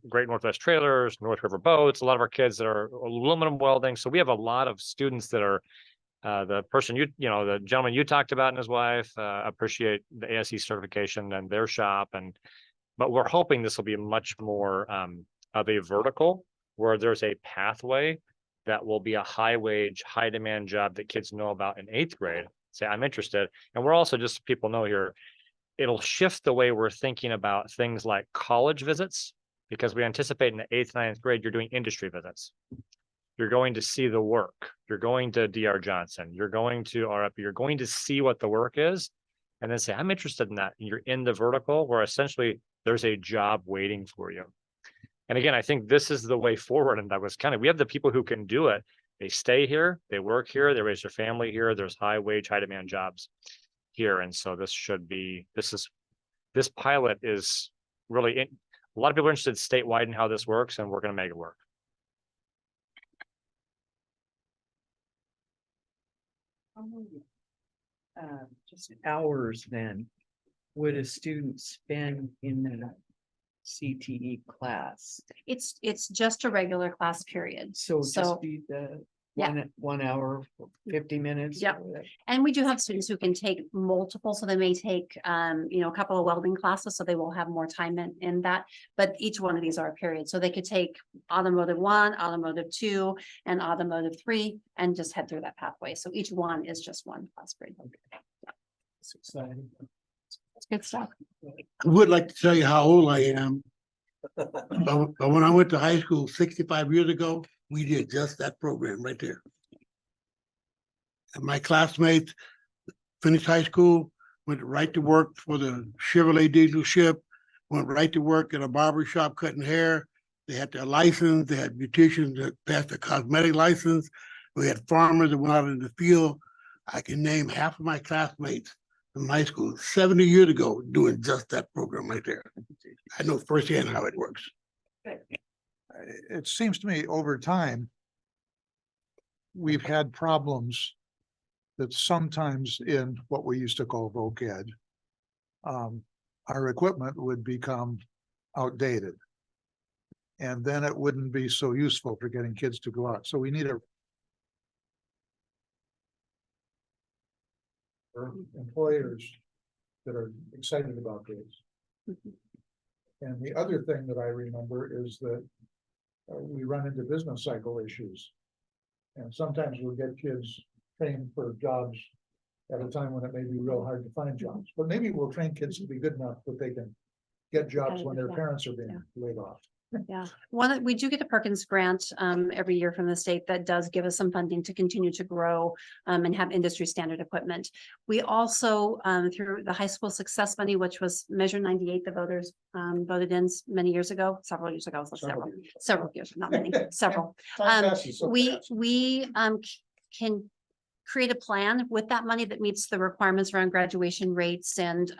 Great Northwest Trailers, North River Boats, a lot of our kids that are aluminum welding. So we have a lot of students that are the person the gentleman you talked about and his wife appreciate the ASE certification and their shop, but we're hoping this will be much more of a vertical where there's a pathway that will be a high wage, high demand job that kids know about in 8th grade. Say, I'm interested. And we're also, just so people know here, it'll shift the way we're thinking about things like college visits, because we anticipate in the 8th, 9th grade, you're doing industry visits. You're going to see the work. You're going to DR Johnson. You're going to RFP. You're going to see what the work is, and then say, I'm interested in that. And you're in the vertical where essentially there's a job waiting for you. And again, I think this is the way forward in Douglas County. We have the people who can do it. They stay here, they work here, they raise their family here. There's high wage, high demand jobs here. And so this pilot is really, a lot of people are interested statewide in how this works, and we're going to make it work. Just hours then would a student spend in the CTE class? It's just a regular class period. So So- just be the Yeah. 1 hour, 50 minutes? Yep. And we do have students who can take multiple, so they may take, a couple of welding classes, so they will have more time in that. But each one of these are a period, so they could take automotive 1, automotive 2, and automotive 3, and just head through that pathway. So each one is just one class period. It's exciting. It's good stuff. I would like to tell you how old I am. But when I went to high school 65 years ago, we did just that program right there. And my classmates finished high school, went right to work for the Chevrolet dealership, went right to work at a barber shop cutting hair. They had their license, they had beauticians that passed a cosmetic license. We had farmers that went out in the field. I can name half of my classmates from high school 70 years ago doing just that program right there. I know firsthand how it works. It seems to me over time, we've had problems that sometimes in what we used to call voc ed, our equipment would become outdated. And then it wouldn't be so useful for getting kids to go out. So we need employers that are excited about this. And the other thing that I remember is that we run into business cycle issues. And sometimes we'll get kids trained for jobs at a time when it may be real hard to find jobs. But maybe we'll train kids to be good enough that they can get jobs when their parents are being laid off. Yeah, we do get a Perkins grant every year from the state that does give us some funding to continue to grow and have industry standard equipment. We also through the high school success money, which was Measure 98, the voters voted in many years ago, several years ago, several years, not many, several. We can create a plan with that money that meets the requirements around graduation rates and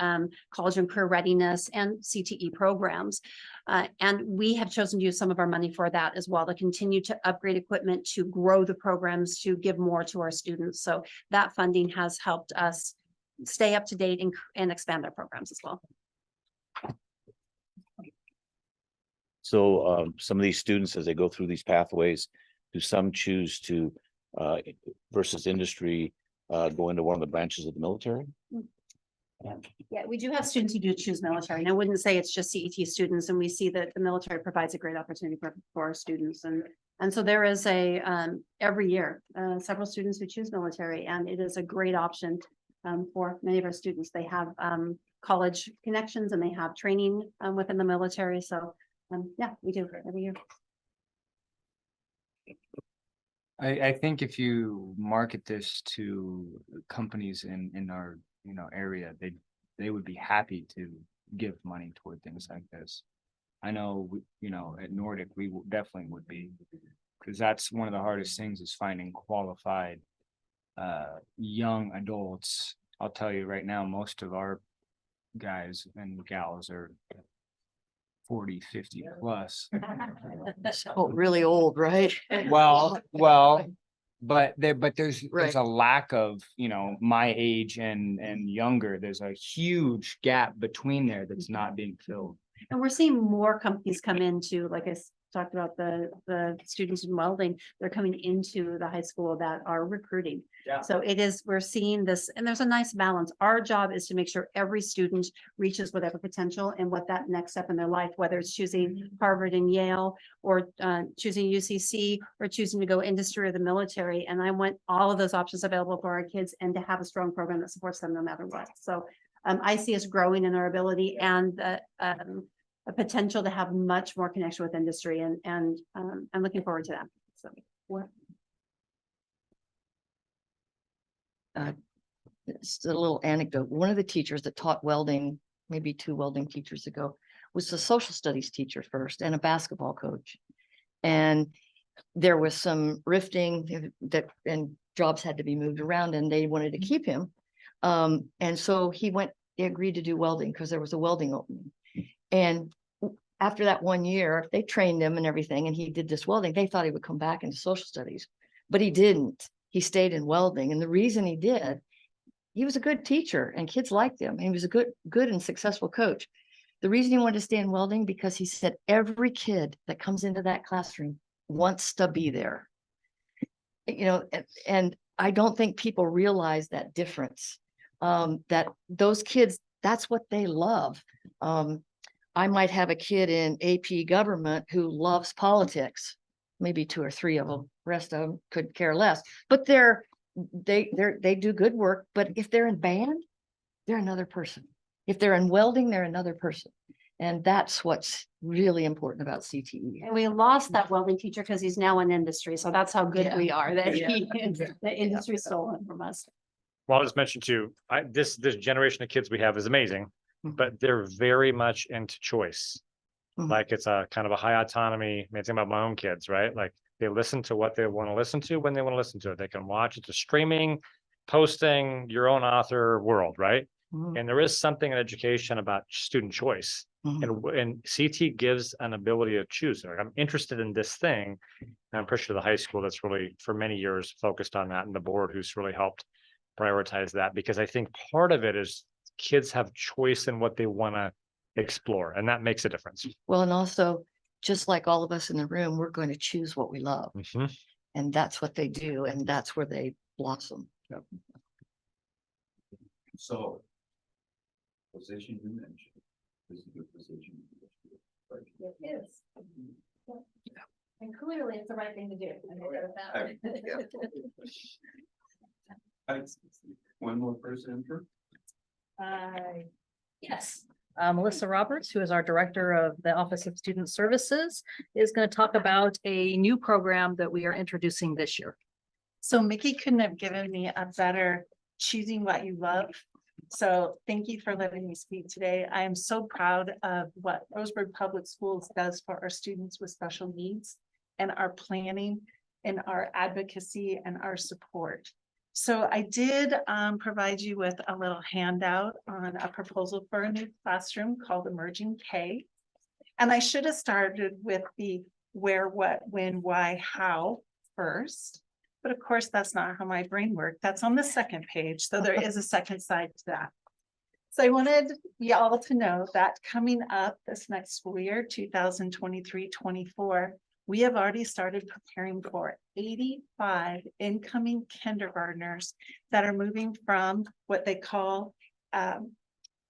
college and career readiness and CTE programs. And we have chosen to use some of our money for that as well, to continue to upgrade equipment, to grow the programs, to give more to our students. So that funding has helped us stay up to date and expand our programs as well. So some of these students, as they go through these pathways, do some choose to versus industry go into one of the branches of the military? Yeah, we do have students who do choose military, and I wouldn't say it's just CET students, and we see that the military provides a great opportunity for our students, and And so there is every year, several students who choose military, and it is a great option for many of our students. They have college connections and they have training within the military. So yeah, we do every year. I think if you market this to companies in our, area, they would be happy to give money toward things like this. I know, at Nordic, definitely would be, because that's one of the hardest things is finding qualified young adults. I'll tell you right now, most of our guys and gals are 40, 50 plus. Oh, really old, right? Well, but there's Right. a lack of, my age and younger. There's a huge gap between there that's not being filled. And we're seeing more companies come into, like talked about the students in welding, they're coming into the high school that are recruiting. Yeah. So we're seeing this, and there's a nice balance. Our job is to make sure every student reaches whatever potential and what that next step in their life, whether it's choosing Harvard and Yale, or choosing UCC, or choosing to go industry or the military. And I want all of those options available for our kids and to have a strong program that supports them no matter what. So I see us growing in our ability and a potential to have much more connection with industry, and I'm looking forward to that. So what? It's a little anecdote. One of the teachers that taught welding, maybe 2 welding teachers ago, was a social studies teacher first and a basketball coach. And there was some rifting and jobs had to be moved around, and they wanted to keep him. And so he agreed to do welding because there was a welding opening. And after that 1 year, they trained him and everything, and he did this welding. They thought he would come back into social studies, but he didn't. He stayed in welding. And the reason he did, he was a good teacher and kids liked him. He was a good and successful coach. The reason he wanted to stay in welding, because he said every kid that comes into that classroom wants to be there. And I don't think people realize that difference, that those kids, that's what they love. I might have a kid in AP government who loves politics, maybe 2 or 3 of them, rest of them could care less, but they do good work. But if they're in band, they're another person. If they're in welding, they're another person. And that's what's really important about CTE. And we lost that welding teacher because he's now in industry. So that's how good we are that the industry stole him from us. Well, I'll just mention too, this generation of kids we have is amazing, but they're very much into choice. Mhm. Like it's a kind of a high autonomy. I mean, think about my own kids, right? Like they listen to what they want to listen to when they want to listen to it. They can watch it, to streaming, posting, your own author world, right? Mhm. And there is something in education about student choice. Mhm. And CT gives an ability to choose. Like, I'm interested in this thing. And I'm pretty sure the high school that's really for many years focused on that, and the board who's really helped prioritize that, because I think part of it is kids have choice in what they want to explore, and that makes a difference. Well, and also, just like all of us in the room, we're going to choose what we love. Mhm. And that's what they do. And that's where they blossom. So. Position you mentioned. This is a good position. It is. And clearly it's the right thing to do. One more person. Yes. Melissa Roberts, who is our Director of the Office of Student Services, is going to talk about a new program that we are introducing this year. So Mickey couldn't have given me a better choosing what you love. So thank you for letting me speak today. I am so proud of what Roseburg Public Schools does for our students with special needs, and our planning and our advocacy and our support. So I did provide you with a little handout on a proposal for a new classroom called Emerging K. And I should have started with the where, what, when, why, how first. But of course, that's not how my brain worked. That's on the second page. So there is a second side to that. So I wanted y'all to know that coming up this next school year, 2023-24, we have already started preparing for 85 incoming kindergartners that are moving from what they call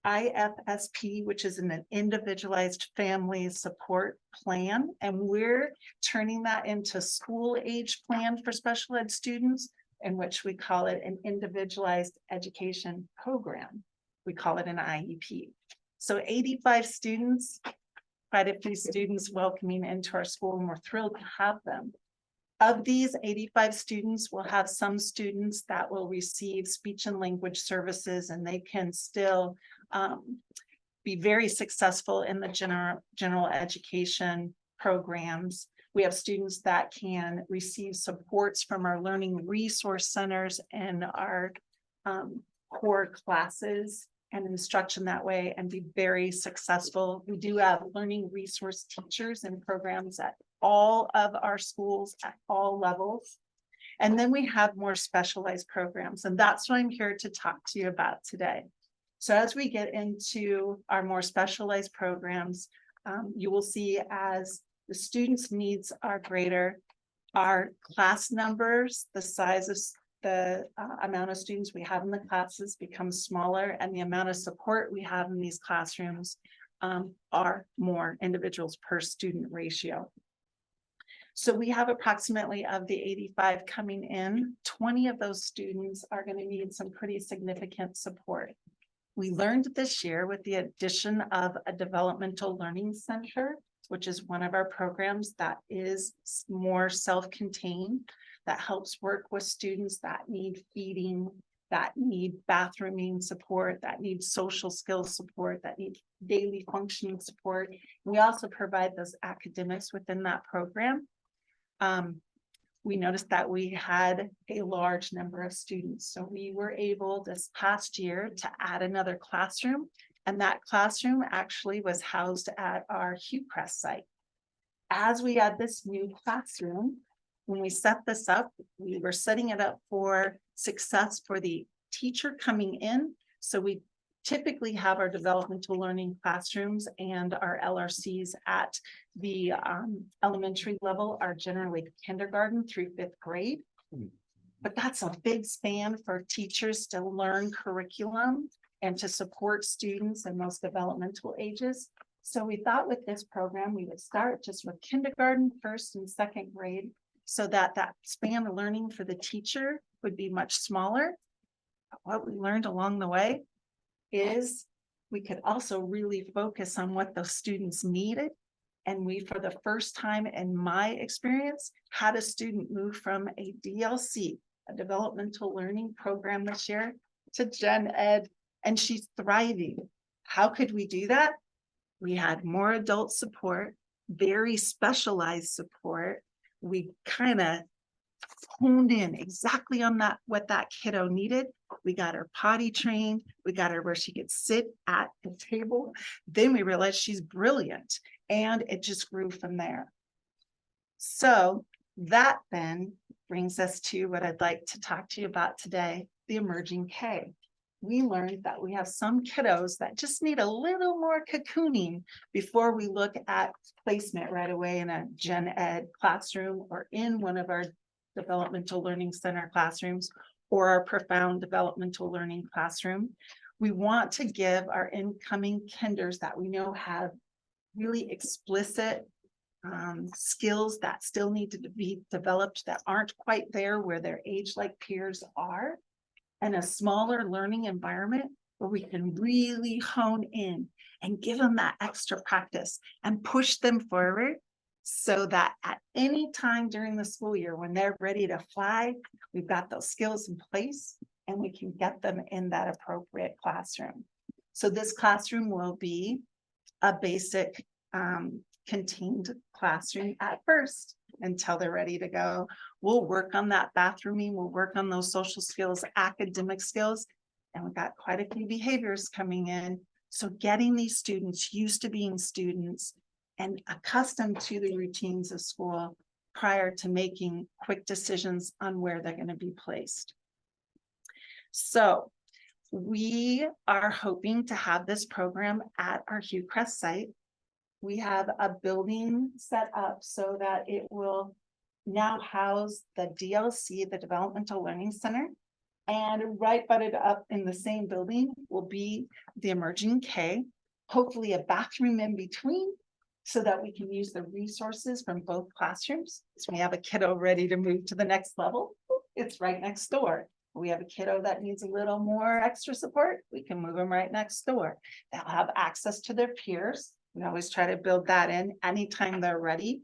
IFSP, which is an individualized family support plan, and we're turning that into school age plan for special ed students, in which we call it an individualized education program. We call it an IEP. So 85 students, quite a few students welcoming into our school, and we're thrilled to have them. Of these 85 students, we'll have some students that will receive speech and language services, and they can still be very successful in the general education programs. We have students that can receive supports from our learning resource centers and our core classes and instruction that way and be very successful. We do have learning resource teachers and programs at all of our schools at all levels. And then we have more specialized programs, and that's what I'm here to talk to you about today. So as we get into our more specialized programs, you will see as the students' needs are greater, our class numbers, the size of the amount of students we have in the classes becomes smaller, and the amount of support we have in these classrooms are more individuals per student ratio. So we have approximately of the 85 coming in, 20 of those students are going to need some pretty significant support. We learned this year with the addition of a developmental learning center, which is one of our programs that is more self-contained, that helps work with students that need feeding, that need bathrooming support, that need social skills support, that need daily functioning support. We also provide those academics within that program. We noticed that we had a large number of students. So we were able this past year to add another classroom, and that classroom actually was housed at our Hillcrest site. As we add this new classroom, when we set this up, we were setting it up for success for the teacher coming in. So we typically have our developmental learning classrooms and our LRCs at the elementary level are generally kindergarten through 5th grade. But that's a big span for teachers to learn curriculum and to support students in those developmental ages. So we thought with this program, we would start just with kindergarten, 1st and 2nd grade, so that that span of learning for the teacher would be much smaller. What we learned along the way is we could also really focus on what those students needed. And we, for the first time in my experience, had a student move from a DLC, a developmental learning program this year, to Gen Ed, and she's thriving. How could we do that? We had more adult support, very specialized support. We kind of honed in exactly on that, what that kiddo needed. We got her potty trained. We got her where she could sit at the table. Then we realized she's brilliant, and it just grew from there. So that then brings us to what I'd like to talk to you about today, the emerging K. We learned that we have some kiddos that just need a little more cocooning before we look at placement right away in a Gen Ed classroom or in one of our developmental learning center classrooms or our profound developmental learning classroom. We want to give our incoming kinders that we know have really explicit skills that still need to be developed that aren't quite there where their age-like peers are, and a smaller learning environment where we can really hone in and give them that extra practice and push them forward so that at any time during the school year when they're ready to fly, we've got those skills in place and we can get them in that appropriate classroom. So this classroom will be a basic contained classroom at first until they're ready to go. We'll work on that bathrooming, we'll work on those social skills, academic skills, and we've got quite a few behaviors coming in. So getting these students used to being students and accustomed to the routines of school prior to making quick decisions on where they're going to be placed. So we are hoping to have this program at our Hillcrest site. We have a building set up so that it will now house the DLC, the Developmental Learning Center, And right butted up in the same building will be the emerging K, hopefully a bathroom in between so that we can use the resources from both classrooms. So we have a kiddo ready to move to the next level. It's right next door. We have a kiddo that needs a little more extra support. We can move them right next door. They'll have access to their peers. We always try to build that in anytime they're ready.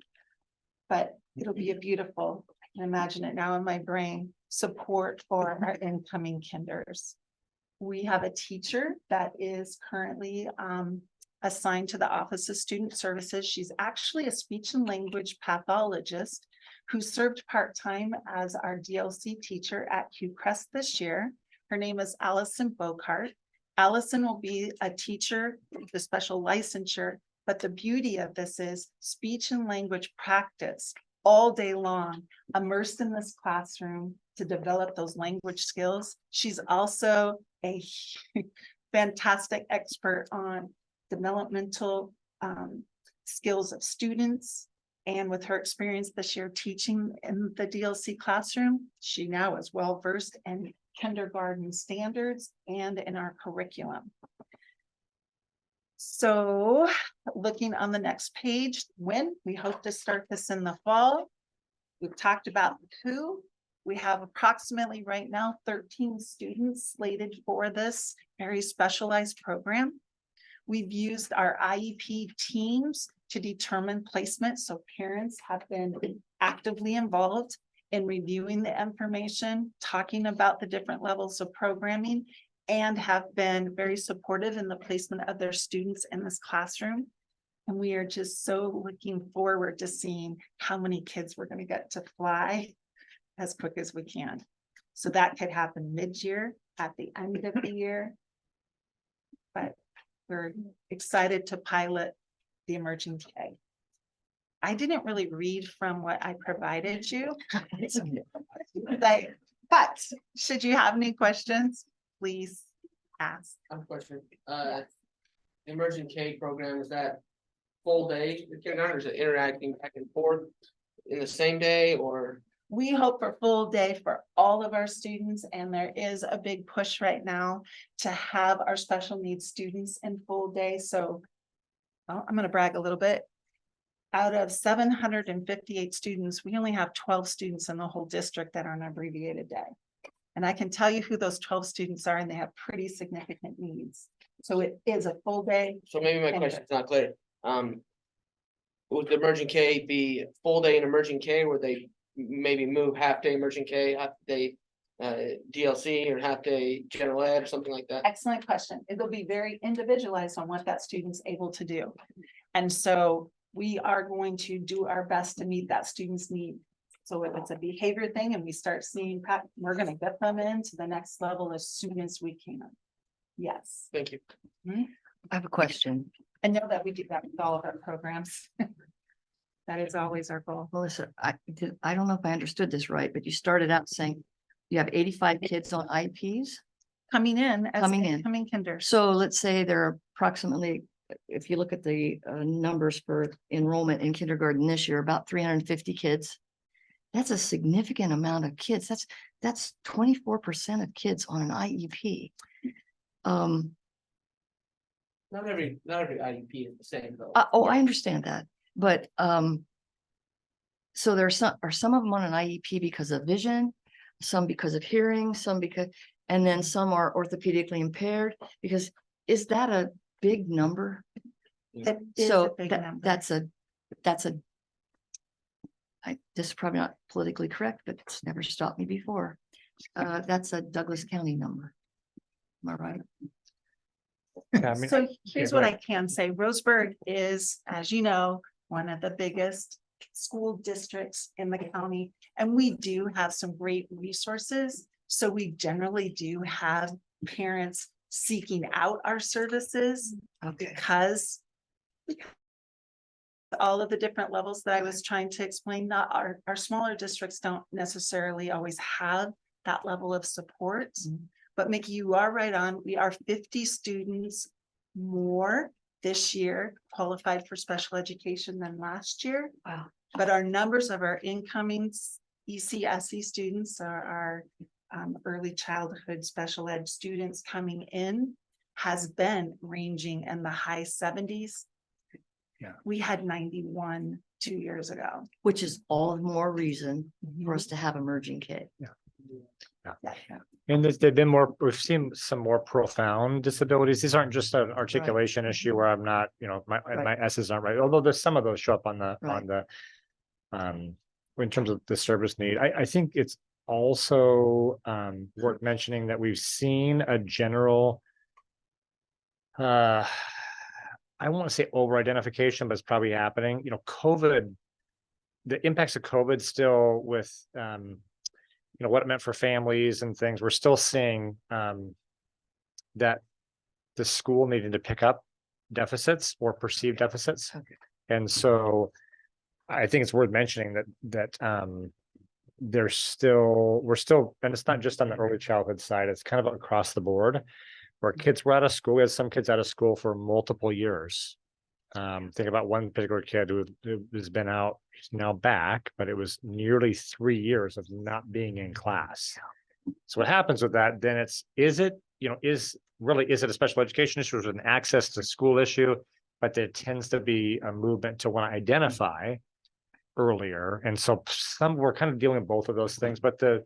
But it'll be a beautiful, I can imagine it now in my brain, support for our incoming kinders. We have a teacher that is currently assigned to the Office of Student Services. She's actually a speech and language pathologist who served part-time as our DLC teacher at QCrest this year. Her name is Allison Bocart. Allison will be a teacher with a special licensure, but the beauty of this is speech and language practice all day long, immersed in this classroom to develop those language skills. She's also a fantastic expert on developmental skills of students. And with her experience this year teaching in the DLC classroom, she now is well versed in kindergarten standards and in our curriculum. So looking on the next page, when we hope to start this in the fall, we've talked about who. We have approximately right now 13 students slated for this very specialized program. We've used our IEP teams to determine placement, so parents have been actively involved in reviewing the information, talking about the different levels of programming, and have been very supportive in the placement of their students in this classroom. And we are just so looking forward to seeing how many kids we're going to get to fly as quick as we can. So that could happen mid-year, at the end of the year. But we're excited to pilot the emerging K. I didn't really read from what I provided you. But should you have any questions, please ask. I have a question. The Emerging K program, is that full day, or is it interacting back and forth in the same day, or? We hope for full day for all of our students, and there is a big push right now to have our special needs students in full day. So well, I'm going to brag a little bit. Out of 758 students, we only have 12 students in the whole district that are on abbreviated day. And I can tell you who those 12 students are, and they have pretty significant needs. So it is a full day. So maybe my question is not clear. Would the Emerging K be full day in Emerging K, where they maybe move half day Emerging K, half day DLC, or half day general ed, or something like that? Excellent question. It'll be very individualized on what that student's able to do. And so we are going to do our best to meet that student's need. So if it's a behavior thing and we start seeing, we're going to get them into the next level as soon as we can. Yes. Thank you. I have a question. I know that we do that with all of our programs. That is always our goal. Melissa, I don't know if I understood this right, but you started out saying you have 85 kids on IEPs? Coming in as Coming in. incoming kinders. So let's say there are approximately, if you look at the numbers for enrollment in kindergarten this year, about 350 kids. That's a significant amount of kids. That's 24% of kids on an IEP. Not every IEP is the same though. I understand that, but so there's some of them on an IEP because of vision, some because of hearing, some because, and then some are orthopedically impaired. Because is that a big number? It is a So big that, number. that's a. This is probably not politically correct, but it's never stopped me before. That's a Douglas County number. Am I right? Yeah, I mean, So here's go what I ahead. can say. Roseburg is, as you know, one of the biggest school districts in the county, and we do have some great resources. So we generally do have parents seeking out our services because all of the different levels that I was trying to explain, not our smaller districts don't necessarily always have that level of support. But Mickey, you are right on. We are 50 students more this year qualified for special education than last year. Wow. But our numbers of our incoming ECSE students are early childhood special ed students coming in has been ranging in the high 70s. Yeah. We had 91 2 years ago. Which is all the more reason for us to have emerging K. And they've been more, we've seen some more profound disabilities. These aren't just an articulation issue where I'm not, my S's aren't right, although there's some of those show up on the in terms of the service need. I think it's also worth mentioning that we've seen a general I won't say over identification, but it's probably happening. COVID, the impacts of COVID still with what it meant for families and things, we're still seeing that the school needing to pick up deficits or perceived deficits. Okay. And so I think it's worth mentioning that we're still, and it's not just on the early childhood side, it's kind of across the board where kids were out of school. We had some kids out of school for multiple years. Think about one particular kid who has been out, he's now back, but it was nearly 3 years of not being in class. So what happens with that, then is it a special education issue, or is it an access to school issue? But there tends to be a movement to want to identify earlier. And so we're kind of dealing with both of those things, but the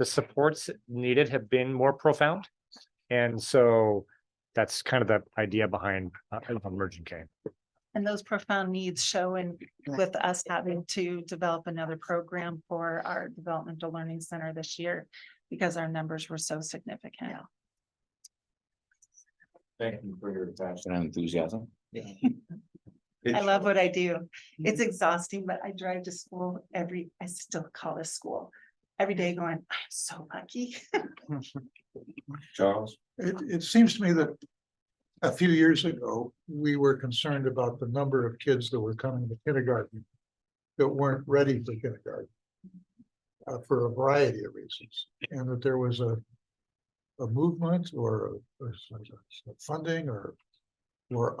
supports needed have been more profound. And so that's kind of the idea behind emerging K. And those profound needs show in with us having to develop another program for our developmental learning center this year because our numbers were so significant. Thank you for your passion and enthusiasm. I love what I do. It's exhausting, but I drive to school I still call it school every day going, I'm so lucky. Charles? It seems to me that a few years ago, we were concerned about the number of kids that were coming to kindergarten that weren't ready for kindergarten for a variety of reasons, and that there was a movement or funding or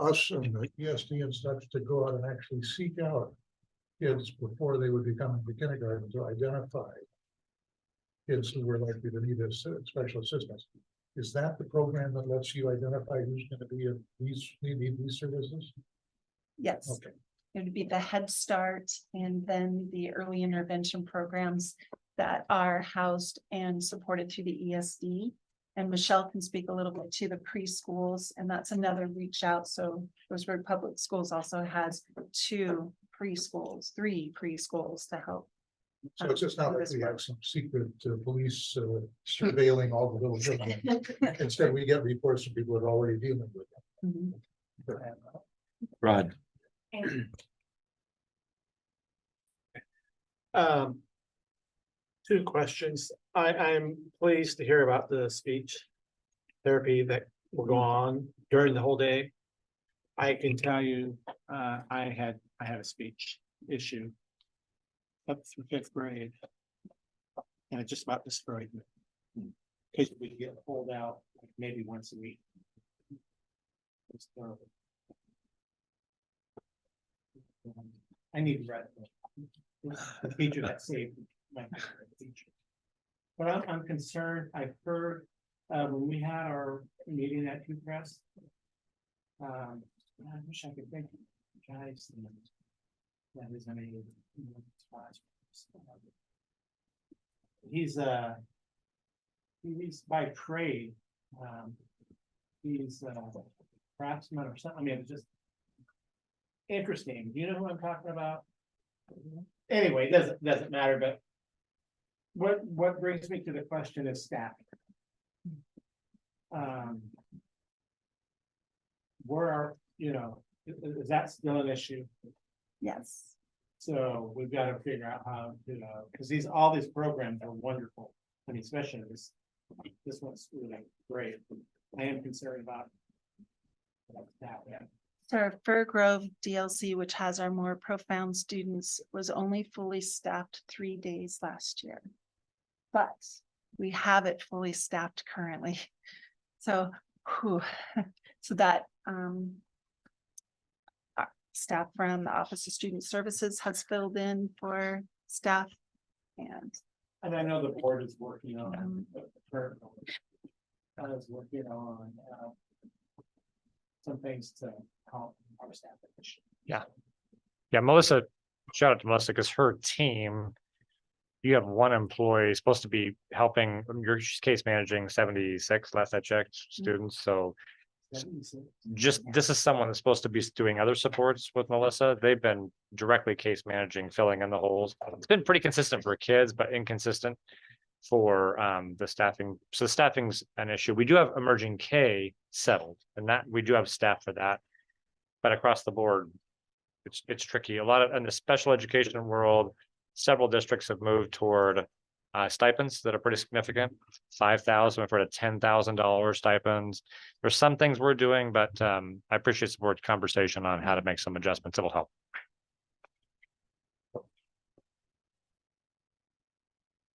us and the ESD and such to go out and actually seek out kids before they would be coming to kindergarten to identify kids who were likely to need special assistance. Is that the program that lets you identify who's going to be in these services? Yes. Okay. It would be the Head Start and then the early intervention programs that are housed and supported through the ESD. And Michelle can speak a little bit to the preschools, and that's another reach out. So Roseburg Public Schools also has 3 preschools to help. So it's just not like we have some secret police surveilling all the little children. Instead, we get reports from people that are already dealing with them. Rod. Two questions. I'm pleased to hear about the speech therapy that will go on during the whole day. I can tell you, I had a speech issue up through 5th grade. And it just about destroyed me. Because we get pulled out like maybe once a week. It's terrible. I need to write the teacher that saved my teacher. But I'm concerned. I've heard when we had our meeting at Press. I wish I could think of guys that is an he's by trade. He's a craftsman or something. I mean, it's just interesting. Do you know who I'm talking about? Anyway, it doesn't matter, but what brings me to the question is staffing. Is that still an issue? Yes. So we've got to figure out how to, because all these programs are wonderful. I mean, especially this one's really great. I am concerned about that. Yeah. So our Fir Grove DLC, which has our more profound students, was only fully staffed 3 days last year. But we have it fully staffed currently. So, so that staff from the Office of Student Services has filled in for staff, and And I know the board is working on, the current board is working on, some things to help our staff. Yeah, Melissa, shout out to Melissa, because her team, you have one employee supposed to be helping, your case managing 76, last I checked, students, so just, this is someone that's supposed to be doing other supports with Melissa. They've been directly case managing, filling in the holes. It's been pretty consistent for kids, but inconsistent for the staffing. So the staffing's an issue. We do have emerging K settled, and that we do have staff for that. But across the board, it's tricky. A lot of in the special education world, several districts have moved toward stipends that are pretty significant. 5,000 for a $10,000 stipends. There's some things we're doing, but I appreciate the board's conversation on how to make some adjustments. It'll help.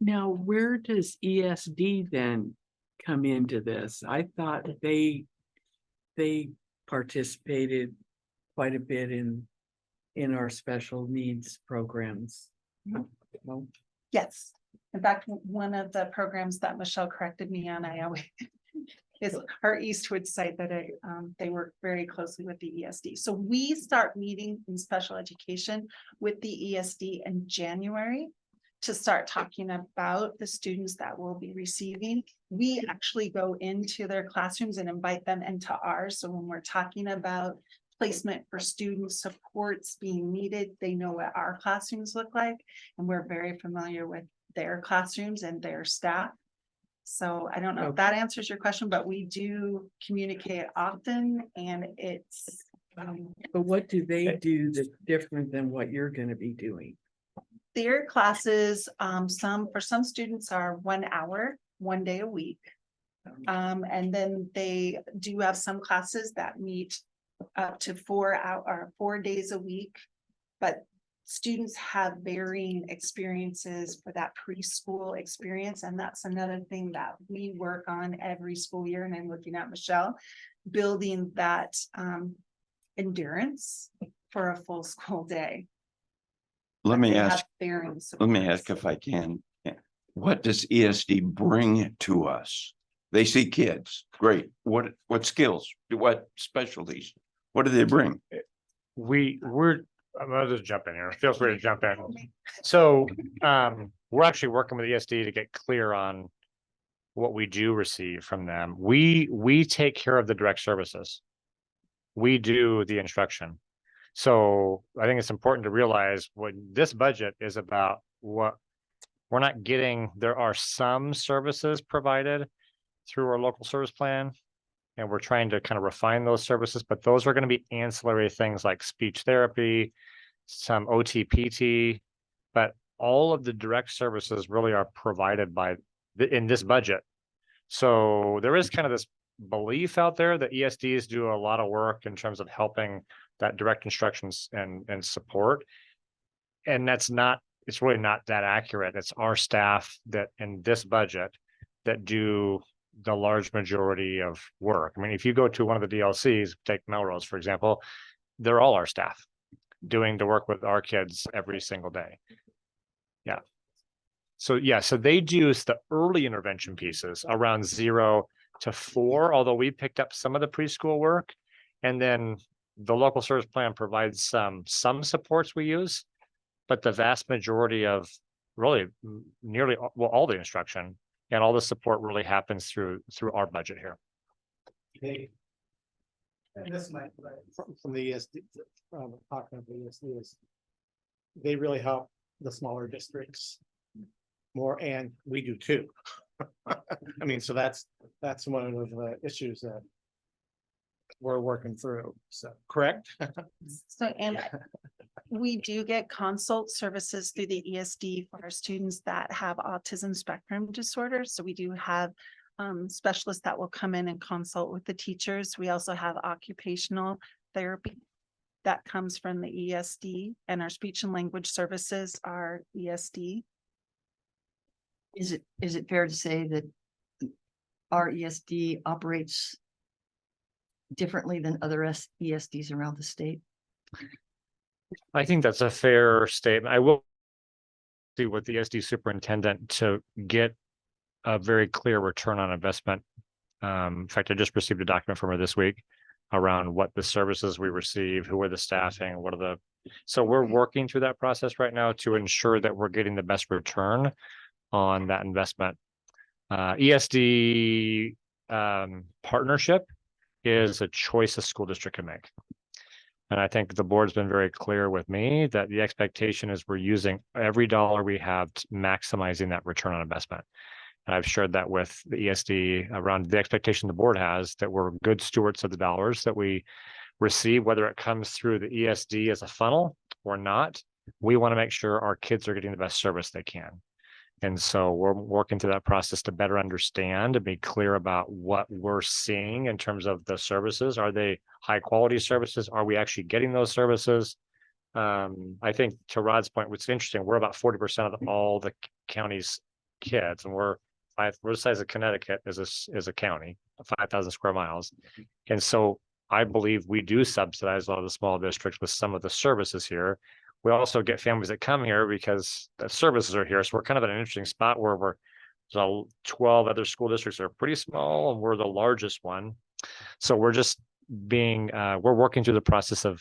Now, where does ESD then come into this? I thought they participated quite a bit in our special needs programs. No? Yes, in fact, one of the programs that Michelle corrected me on, I always is our Eastwood site that they work very closely with the ESD. So we start meeting in special education with the ESD in January to start talking about the students that will be receiving. We actually go into their classrooms and invite them into ours. So when we're talking about placement for student supports being needed, they know what our classrooms look like, and we're very familiar with their classrooms and their staff. So I don't know if that answers your question, but we do communicate often, and it's But what do they do that's different than what you're going to be doing? their classes, for some students are 1 hour, 1 day a week. And then they do have some classes that meet up to 4 days a week. But students have varying experiences for that preschool experience. And that's another thing that we work on every school year. And I'm looking at Michelle, building that endurance for a full school day. Let me They ask, have varying let me supports. ask if I can. What does ESD bring to us? They see kids, great. What skills? What specialties? What do they bring? I'm gonna just jump in here. Feel free to jump in. So we're actually working with ESD to get clear on what we do receive from them. We take care of the direct services. We do the instruction. So I think it's important to realize what this budget is about. What we're not getting, there are some services provided through our local service plan, and we're trying to kind of refine those services, but those are going to be ancillary things like speech therapy, some OT-PT, but all of the direct services really are provided by in this budget. So there is kind of this belief out there that ESDs do a lot of work in terms of helping that direct instructions and support. And it's really not that accurate. It's our staff that in this budget that do the large majority of work. I mean, if you go to one of the DLCs, take Melrose, for example, they're all our staff doing the work with our kids every single day. Yeah. So they do the early intervention pieces around 0 to 4, although we picked up some of the preschool work, and then the local service plan provides some supports we use, but the vast majority of really nearly all the instruction and all the support really happens through our budget here. And this might, from the ESD, talking of the ESD is, they really help the smaller districts more, and we do too. I mean, so that's one of the issues that we're working through, so, correct? So, and we do get consult services through the ESD for our students that have autism spectrum disorder. So we do have specialists that will come in and consult with the teachers. We also have occupational therapy that comes from the ESD, and our speech and language services are ESD. Is it fair to say that our ESD operates differently than other ESDs around the state? I think that's a fair statement. I will with the ESD superintendent to get a very clear return on investment. In fact, I just received a document from her this week around what the services we receive, who are the staffing, what are the, so we're working through that process right now to ensure that we're getting the best return on that investment. ESD partnership is a choice a school district can make. And I think the board's been very clear with me that the expectation is we're using every dollar we have to maximizing that return on investment. And I've shared that with the ESD around the expectation the board has that we're good stewards of the dollars that we receive, whether it comes through the ESD as a funnel or not. We want to make sure our kids are getting the best service they can. And so we're working through that process to better understand and be clear about what we're seeing in terms of the services. Are they high quality services? Are we actually getting those services? I think to Rod's point, what's interesting, we're about 40% of all the county's kids, and we're the size of Connecticut as a county, 5,000 square miles. And so I believe we do subsidize a lot of the small districts with some of the services here. We also get families that come here because the services are here. So we're kind of at an interesting spot where there's 12 other school districts that are pretty small and we're the largest one. So we're just we're working through the process of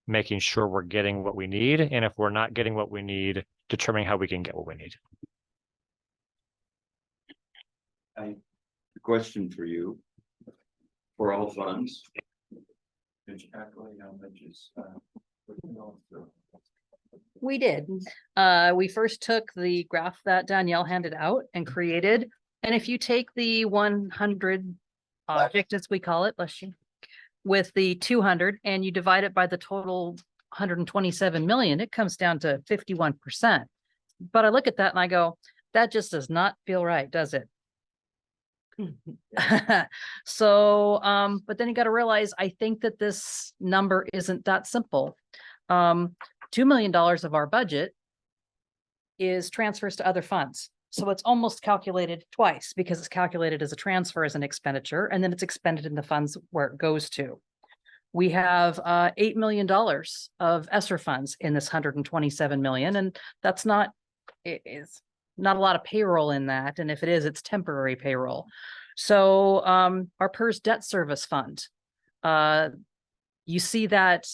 making sure we're getting what we need. And if we're not getting what we need, determining how we can get what we need. A question for you. For all funds. Did you calculate how much is We did. We first took the graph that Danielle handed out and created. And if you take the 100 object, as we call it, bless you, with the 200 and you divide it by the total 127 million, it comes down to 51%. But I look at that and I go, that just does not feel right, does it? So, but then you got to realize, I think that this number isn't that simple. $2 million of our budget is transfers to other funds. So it's almost calculated twice because it's calculated as a transfer as an expenditure, and then it's expended in the funds where it goes to. We have $8 million of ESSER funds in this 127 million, and that's not, it is not a lot of payroll in that. And if it is, it's temporary payroll. So our PERS debt service fund, you see that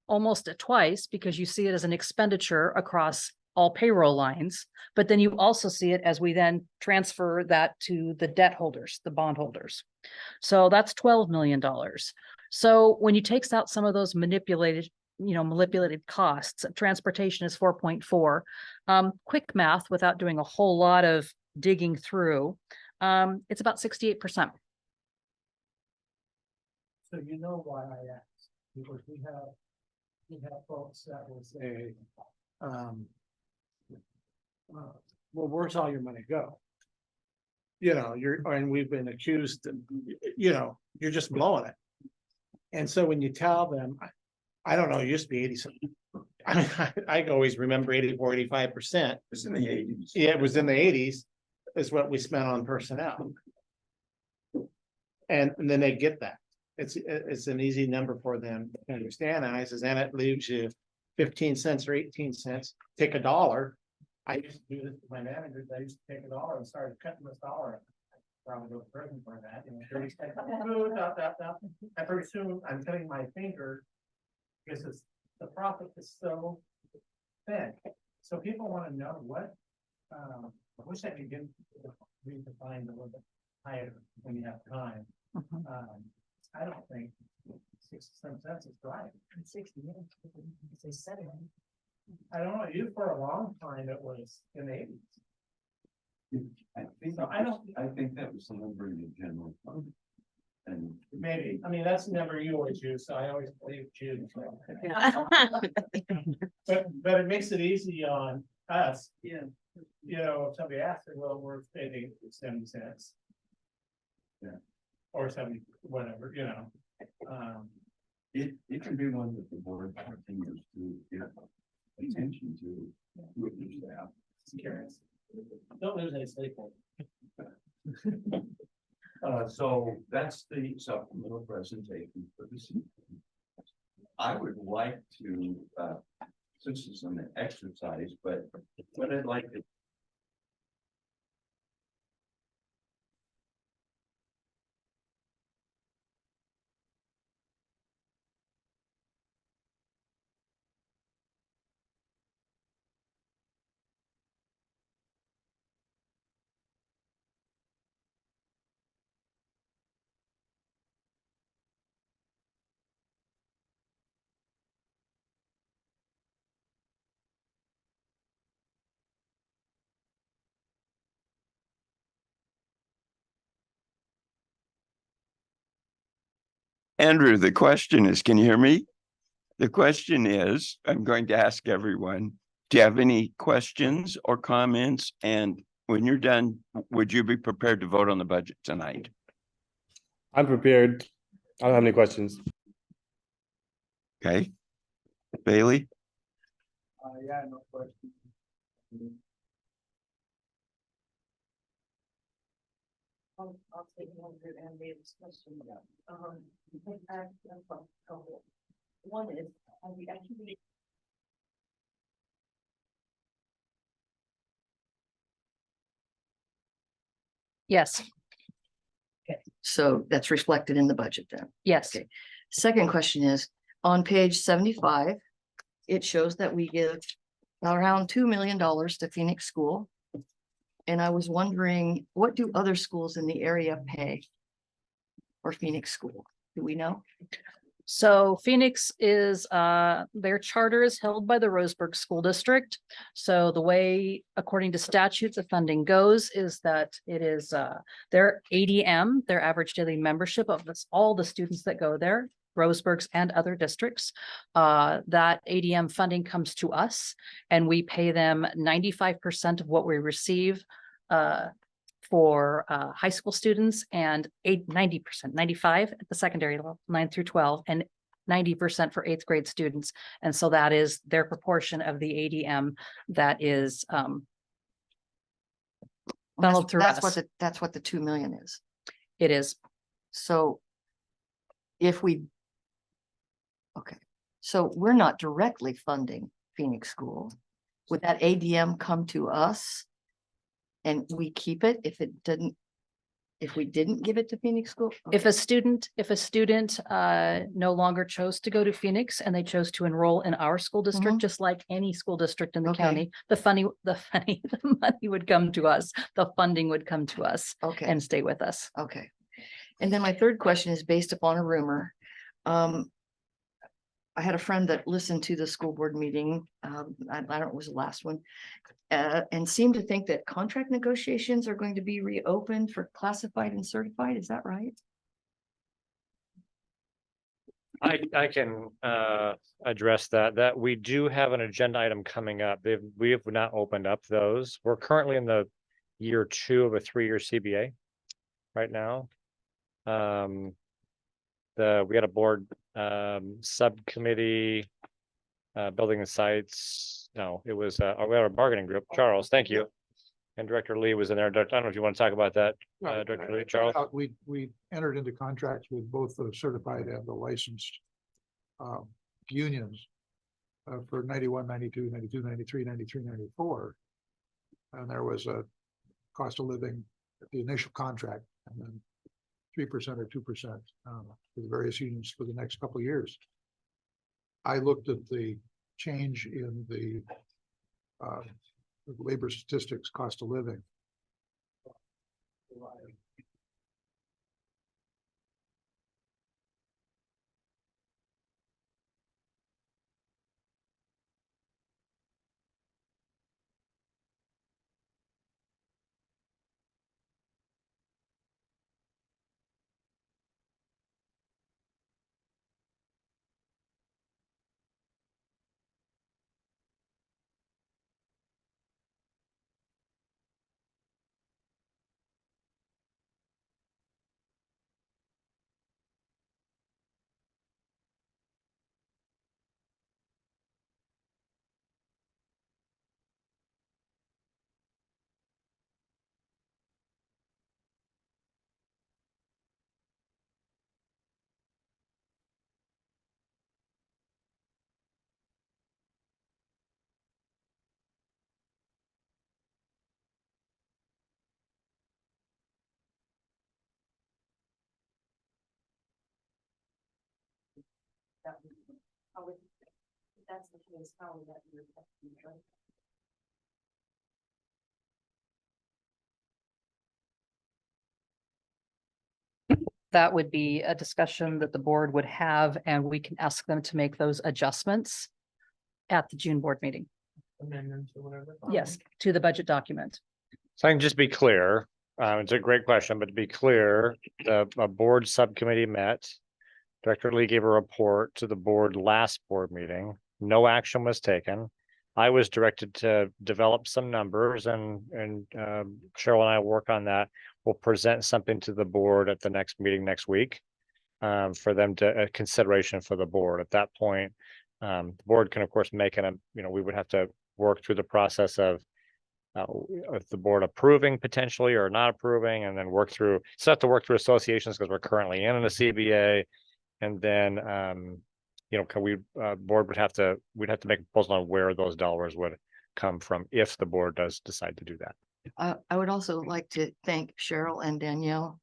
almost twice because you see it as an expenditure across all payroll lines, but then you also see it as we then transfer that to the debt holders, the bond holders. So that's $12 million. So when you take out some of those manipulated costs, transportation is 4.4. Quick math without doing a whole lot of digging through, it's about 68%. So you know why I asked, because we have folks that will say, well, where's all your money go? And we've been accused, you're just blowing it. And so when you tell them, I don't know, it used to be 80 something. I mean, I always remember 84, 85%. It was in the 80s. Yeah, it was in the 80s is what we spent on personnel. And then they get that. It's an easy number for them to understand. And I says, and it leaves you 15 cents or 18 cents, take $1. I used to do this with my managers. I used to take $1 and started cutting this dollar. Probably go to prison for that. 30 cents. And pretty soon I'm cutting my finger because the profit is so thin. So people want to know what, I wish I could get redefine a little bit higher when you have time. I don't think 67 cents is right. 60 minutes. Say 7. I don't know. You for a long time it was in the 80s. I think that was the number in the general fund. And maybe, I mean, that's the number you always use, so I always believe you. But it makes it easy on us. Yeah. If somebody asks, well, we're paying 70 cents. Yeah. Or 70, whatever, It can be one that the board continues to give attention to with your staff. Curious. Don't lose any sleep. So that's the supplemental presentation for this evening. I would like to emphasis on the exercise, but what I'd like to. Andrew, the question is, can you hear me? The question is, I'm going to ask everyone, do you have any questions or comments? And when you're done, would you be prepared to vote on the budget tonight? I'm prepared. I don't have any questions. Okay. Bailey? Yeah, no question. I'll take one good and David's question. One is, we actually. Yes, So that's reflected in the budget then. yes. Okay. Second question is, on page 75, it shows that we give around $2 million to Phoenix School. And I was wondering, what do other schools in the area pay for Phoenix School? Do we know? So Phoenix is, their charter is held by the Roseburg School District. So the way, according to statutes, the funding goes is that it is, their ADM, their average daily membership of this, all the students that go there, Roseburg's and other districts. That ADM funding comes to us and we pay them 95% of what we receive, for high school students and 90%, 95 at the secondary level, 9 through 12, and 90% for 8th grade students. And so that is their proportion of the ADM that is funneled through That's us. that's what the 2 million is. It is. So if we, okay, so we're not directly funding Phoenix School. Would that ADM come to us? And we keep it if it didn't, if we didn't give it to Phoenix School? If a student no longer chose to go to Phoenix and they chose to enroll in our school district, just like any school district in the Okay. county, the money would come to us, the funding would come to us Okay, and stay with us. okay. And then my third question is based upon a rumor. I had a friend that listened to the school board meeting, I don't know, it was the last one, and seemed to think that contract negotiations are going to be reopened for classified and certified. Is that right? I can address that we do have an agenda item coming up. We have not opened up those. We're currently in the year 2 of a 3-year CBA right now. We had a board subcommittee, building the sites. No, it was we had a bargaining group. Charles, thank you. And Director Lee was in there. I don't know if you want to talk about that, Director Lee, Charles. We entered into contracts with both the certified and the licensed unions for 91, 92, 92, 93, 93, 94. And there was a cost of living at the initial contract and then 3% or 2% for the various unions for the next couple of years. I looked at the change in the labor statistics cost of living. That's the case, how would that be? That would be a discussion that the board would have, and we can ask them to make those adjustments at the June board meeting. Amendments or whatever. Yes, to the budget document. So I can just be clear, it's a great question, but to be clear, the board subcommittee met. Director Lee gave a report to the board last board meeting. No action was taken. I was directed to develop some numbers and Cheryl and I work on that. We'll present something to the board at the next meeting next week for them to consideration for the board. At that point, the board can of course make we would have to work through the process of if the board approving potentially or not approving, and then have to work through associations because we're currently in a CBA. And then, board we'd have to make a proposal on where those dollars would come from if the board does decide to do that. I would also like to thank Cheryl and Danielle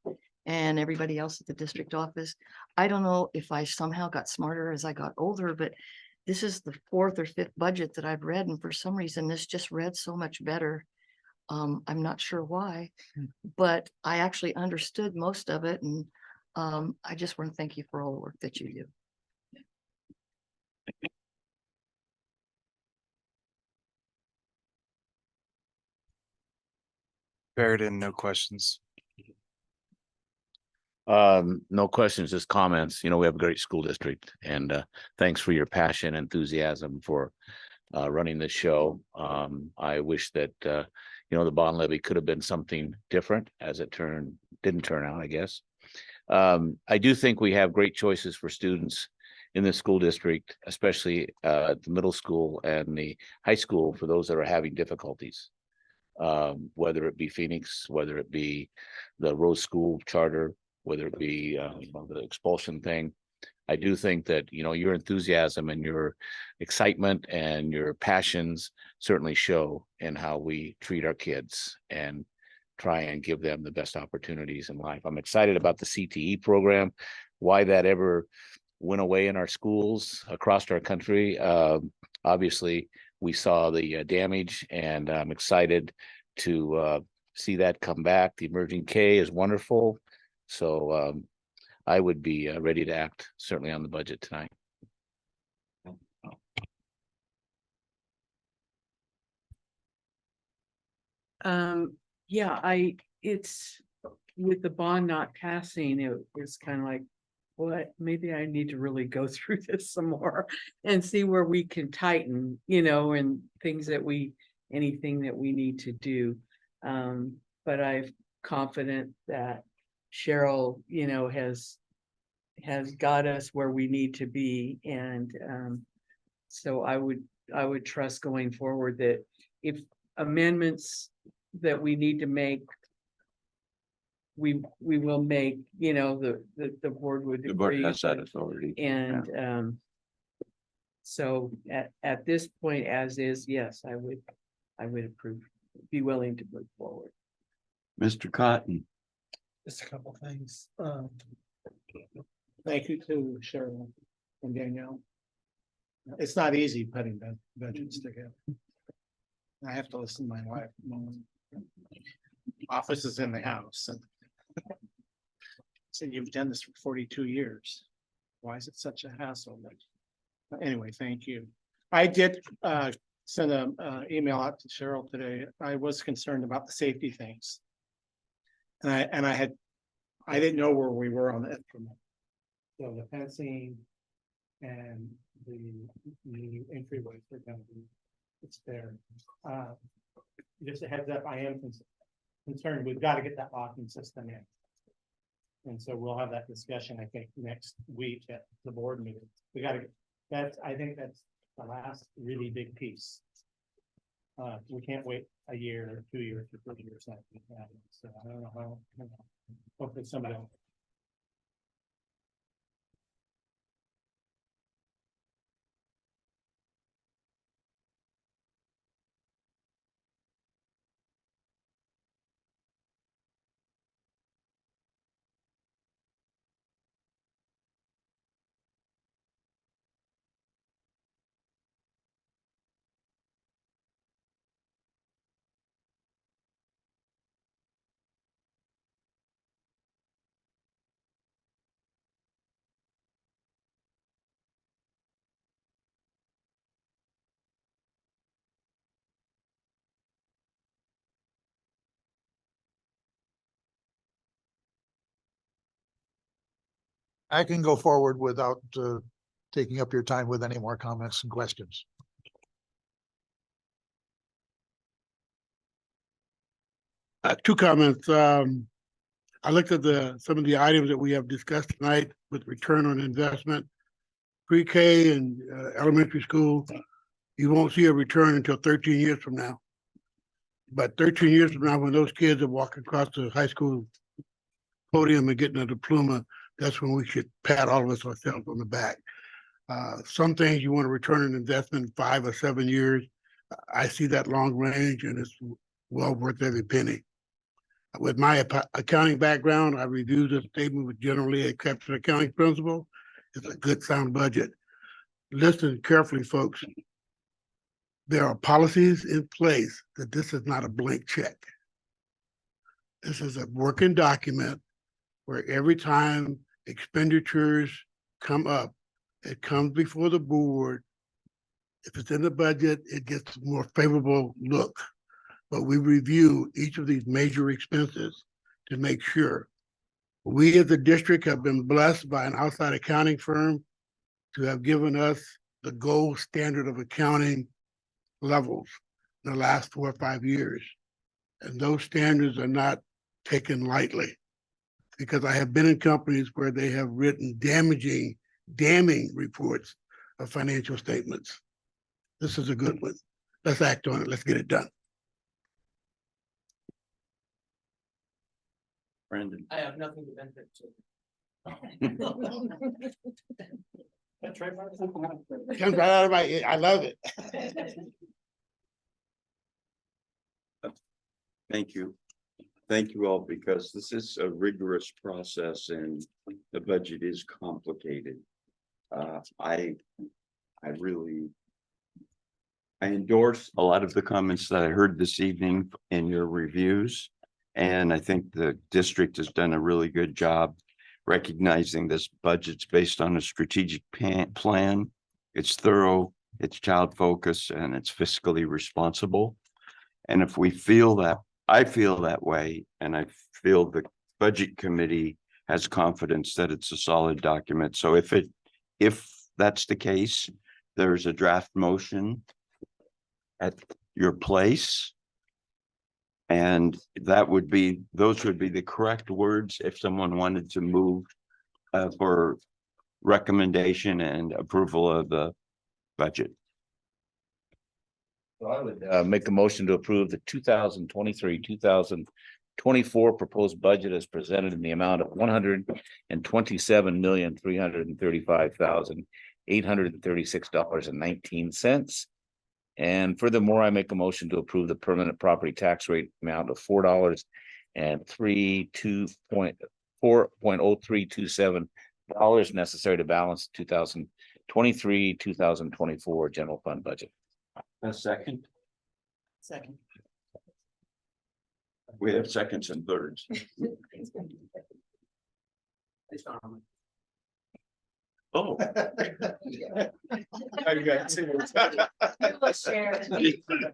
and everybody else at the district office. I don't know if I somehow got smarter as I got older, but this is the 4th or 5th budget that I've read, and for some reason this just read so much better. I'm not sure why, but I actually understood most of it, and I just want to thank you for all the work that you do. Barrett, no questions. No questions, just comments. We have a great school district, and thanks for your passion, enthusiasm for running this show. I wish that the bond levy could have been something different, as it didn't turn out, I guess. I do think we have great choices for students in the school district, especially the middle school and the high school, for those that are having difficulties. Whether it be Phoenix, whether it be the Rose School charter, whether it be the expulsion thing. I do think that your enthusiasm and your excitement and your passions certainly show in how we treat our kids and try and give them the best opportunities in life. I'm excited about the CTE program. Why that ever went away in our schools across our country. Obviously, we saw the damage, and I'm excited to see that come back. The emerging K is wonderful. So I would be ready to act certainly on the budget tonight. Yeah, it's with the bond not passing, it's kind of like, what, maybe I need to really go through this some more and see where we can tighten, and anything that we need to do. But I'm confident that Cheryl, has got us where we need to be. And so I would trust going forward that if amendments that we need to make, we will make, the board would The board agree. has that authority. And so at this point, as is, yes, I would approve, be willing to move forward. Mr. Cotton. Just a couple things. Thank you to Cheryl and Danielle. It's not easy putting budgets together. I have to listen to my wife. Office is in the house. So you've done this for 42 years. Why is it such a hassle? But anyway, thank you. I did send an email out to Cheryl today. I was concerned about the safety things. And I didn't know where we were on the instrument. So the fencing and the new entryways are gonna be, it's there. Just a heads up, I am concerned, we've got to get that locking system in. And so we'll have that discussion, I think, next week at the board meeting. I think that's the last really big piece. We can't wait a year, 2 years, or 3 years. So I don't know how, hopefully somebody else. I can go forward without taking up your time with any more comments and questions. Two comments. I looked at some of the items that we have discussed tonight with return on investment. Pre-K and elementary school, you won't see a return until 13 years from now. But 13 years from now, when those kids are walking across the high school podium and getting a diploma, that's when we should pat all of us ourselves on the back. Some things you want to return an investment in 5 or 7 years. I see that long range and it's well worth every penny. With my accounting background, I reviewed this statement with generally accepted accounting principle. It's a good sound budget. Listen carefully, folks. There are policies in place that this is not a blank check. This is a working document where every time expenditures come up, it comes before the board. If it's in the budget, it gets a more favorable look. But we review each of these major expenses to make sure. We as a district have been blessed by an outside accounting firm to have given us the gold standard of accounting levels in the last 4 or 5 years. And those standards are not taken lightly, because I have been in companies where they have written damning reports of financial statements. This is a good one. Let's act on it. Let's get it done. Brandon. I have nothing to benefit to. That's right. Comes right out of I love it. Thank you. Thank you all, because this is a rigorous process and the budget is complicated. I endorse a lot of the comments that I heard this evening in your reviews. And I think the district has done a really good job recognizing this budget's based on a strategic plan. It's thorough, it's child focused, and it's fiscally responsible. And if we feel that, I feel that way, and I feel the budget committee has confidence that it's a solid document. So if that's the case, there's a draft motion at your place. And those would be the correct words if someone wanted to move for recommendation and approval of the budget. So I would make a motion to approve the 2023-2024 proposed budget as presented in the amount of $127,335,836.19. And furthermore, I make a motion to approve the permanent property tax rate amount of $4 and 4.0327 necessary to balance 2023-2024 general fund budget. A second. Second. We have seconds and thirds. Oh.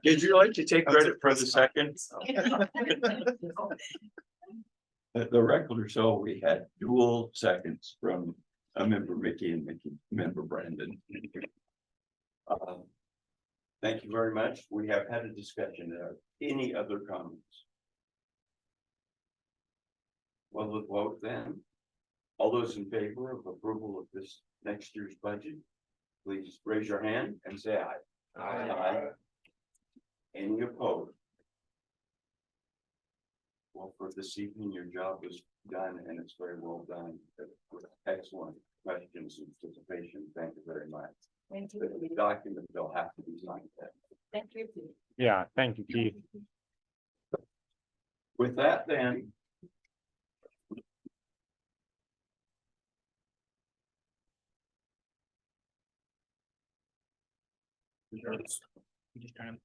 Did you like to take credit for the second? The record show we had dual seconds from a member Mickey and member Brandon. Thank you very much. We have had a discussion. Any other comments? Well, we'll vote then. All those in favor of approval of this next year's budget, please raise your hand and say aye. Aye. Any opposed? Well, for this evening, your job was done and it's very well done. Excellent questions and participation. Thank you very much. Thank you. The document will have to be signed. Thank you. Yeah, thank you, Keith. With that, then. You just trying to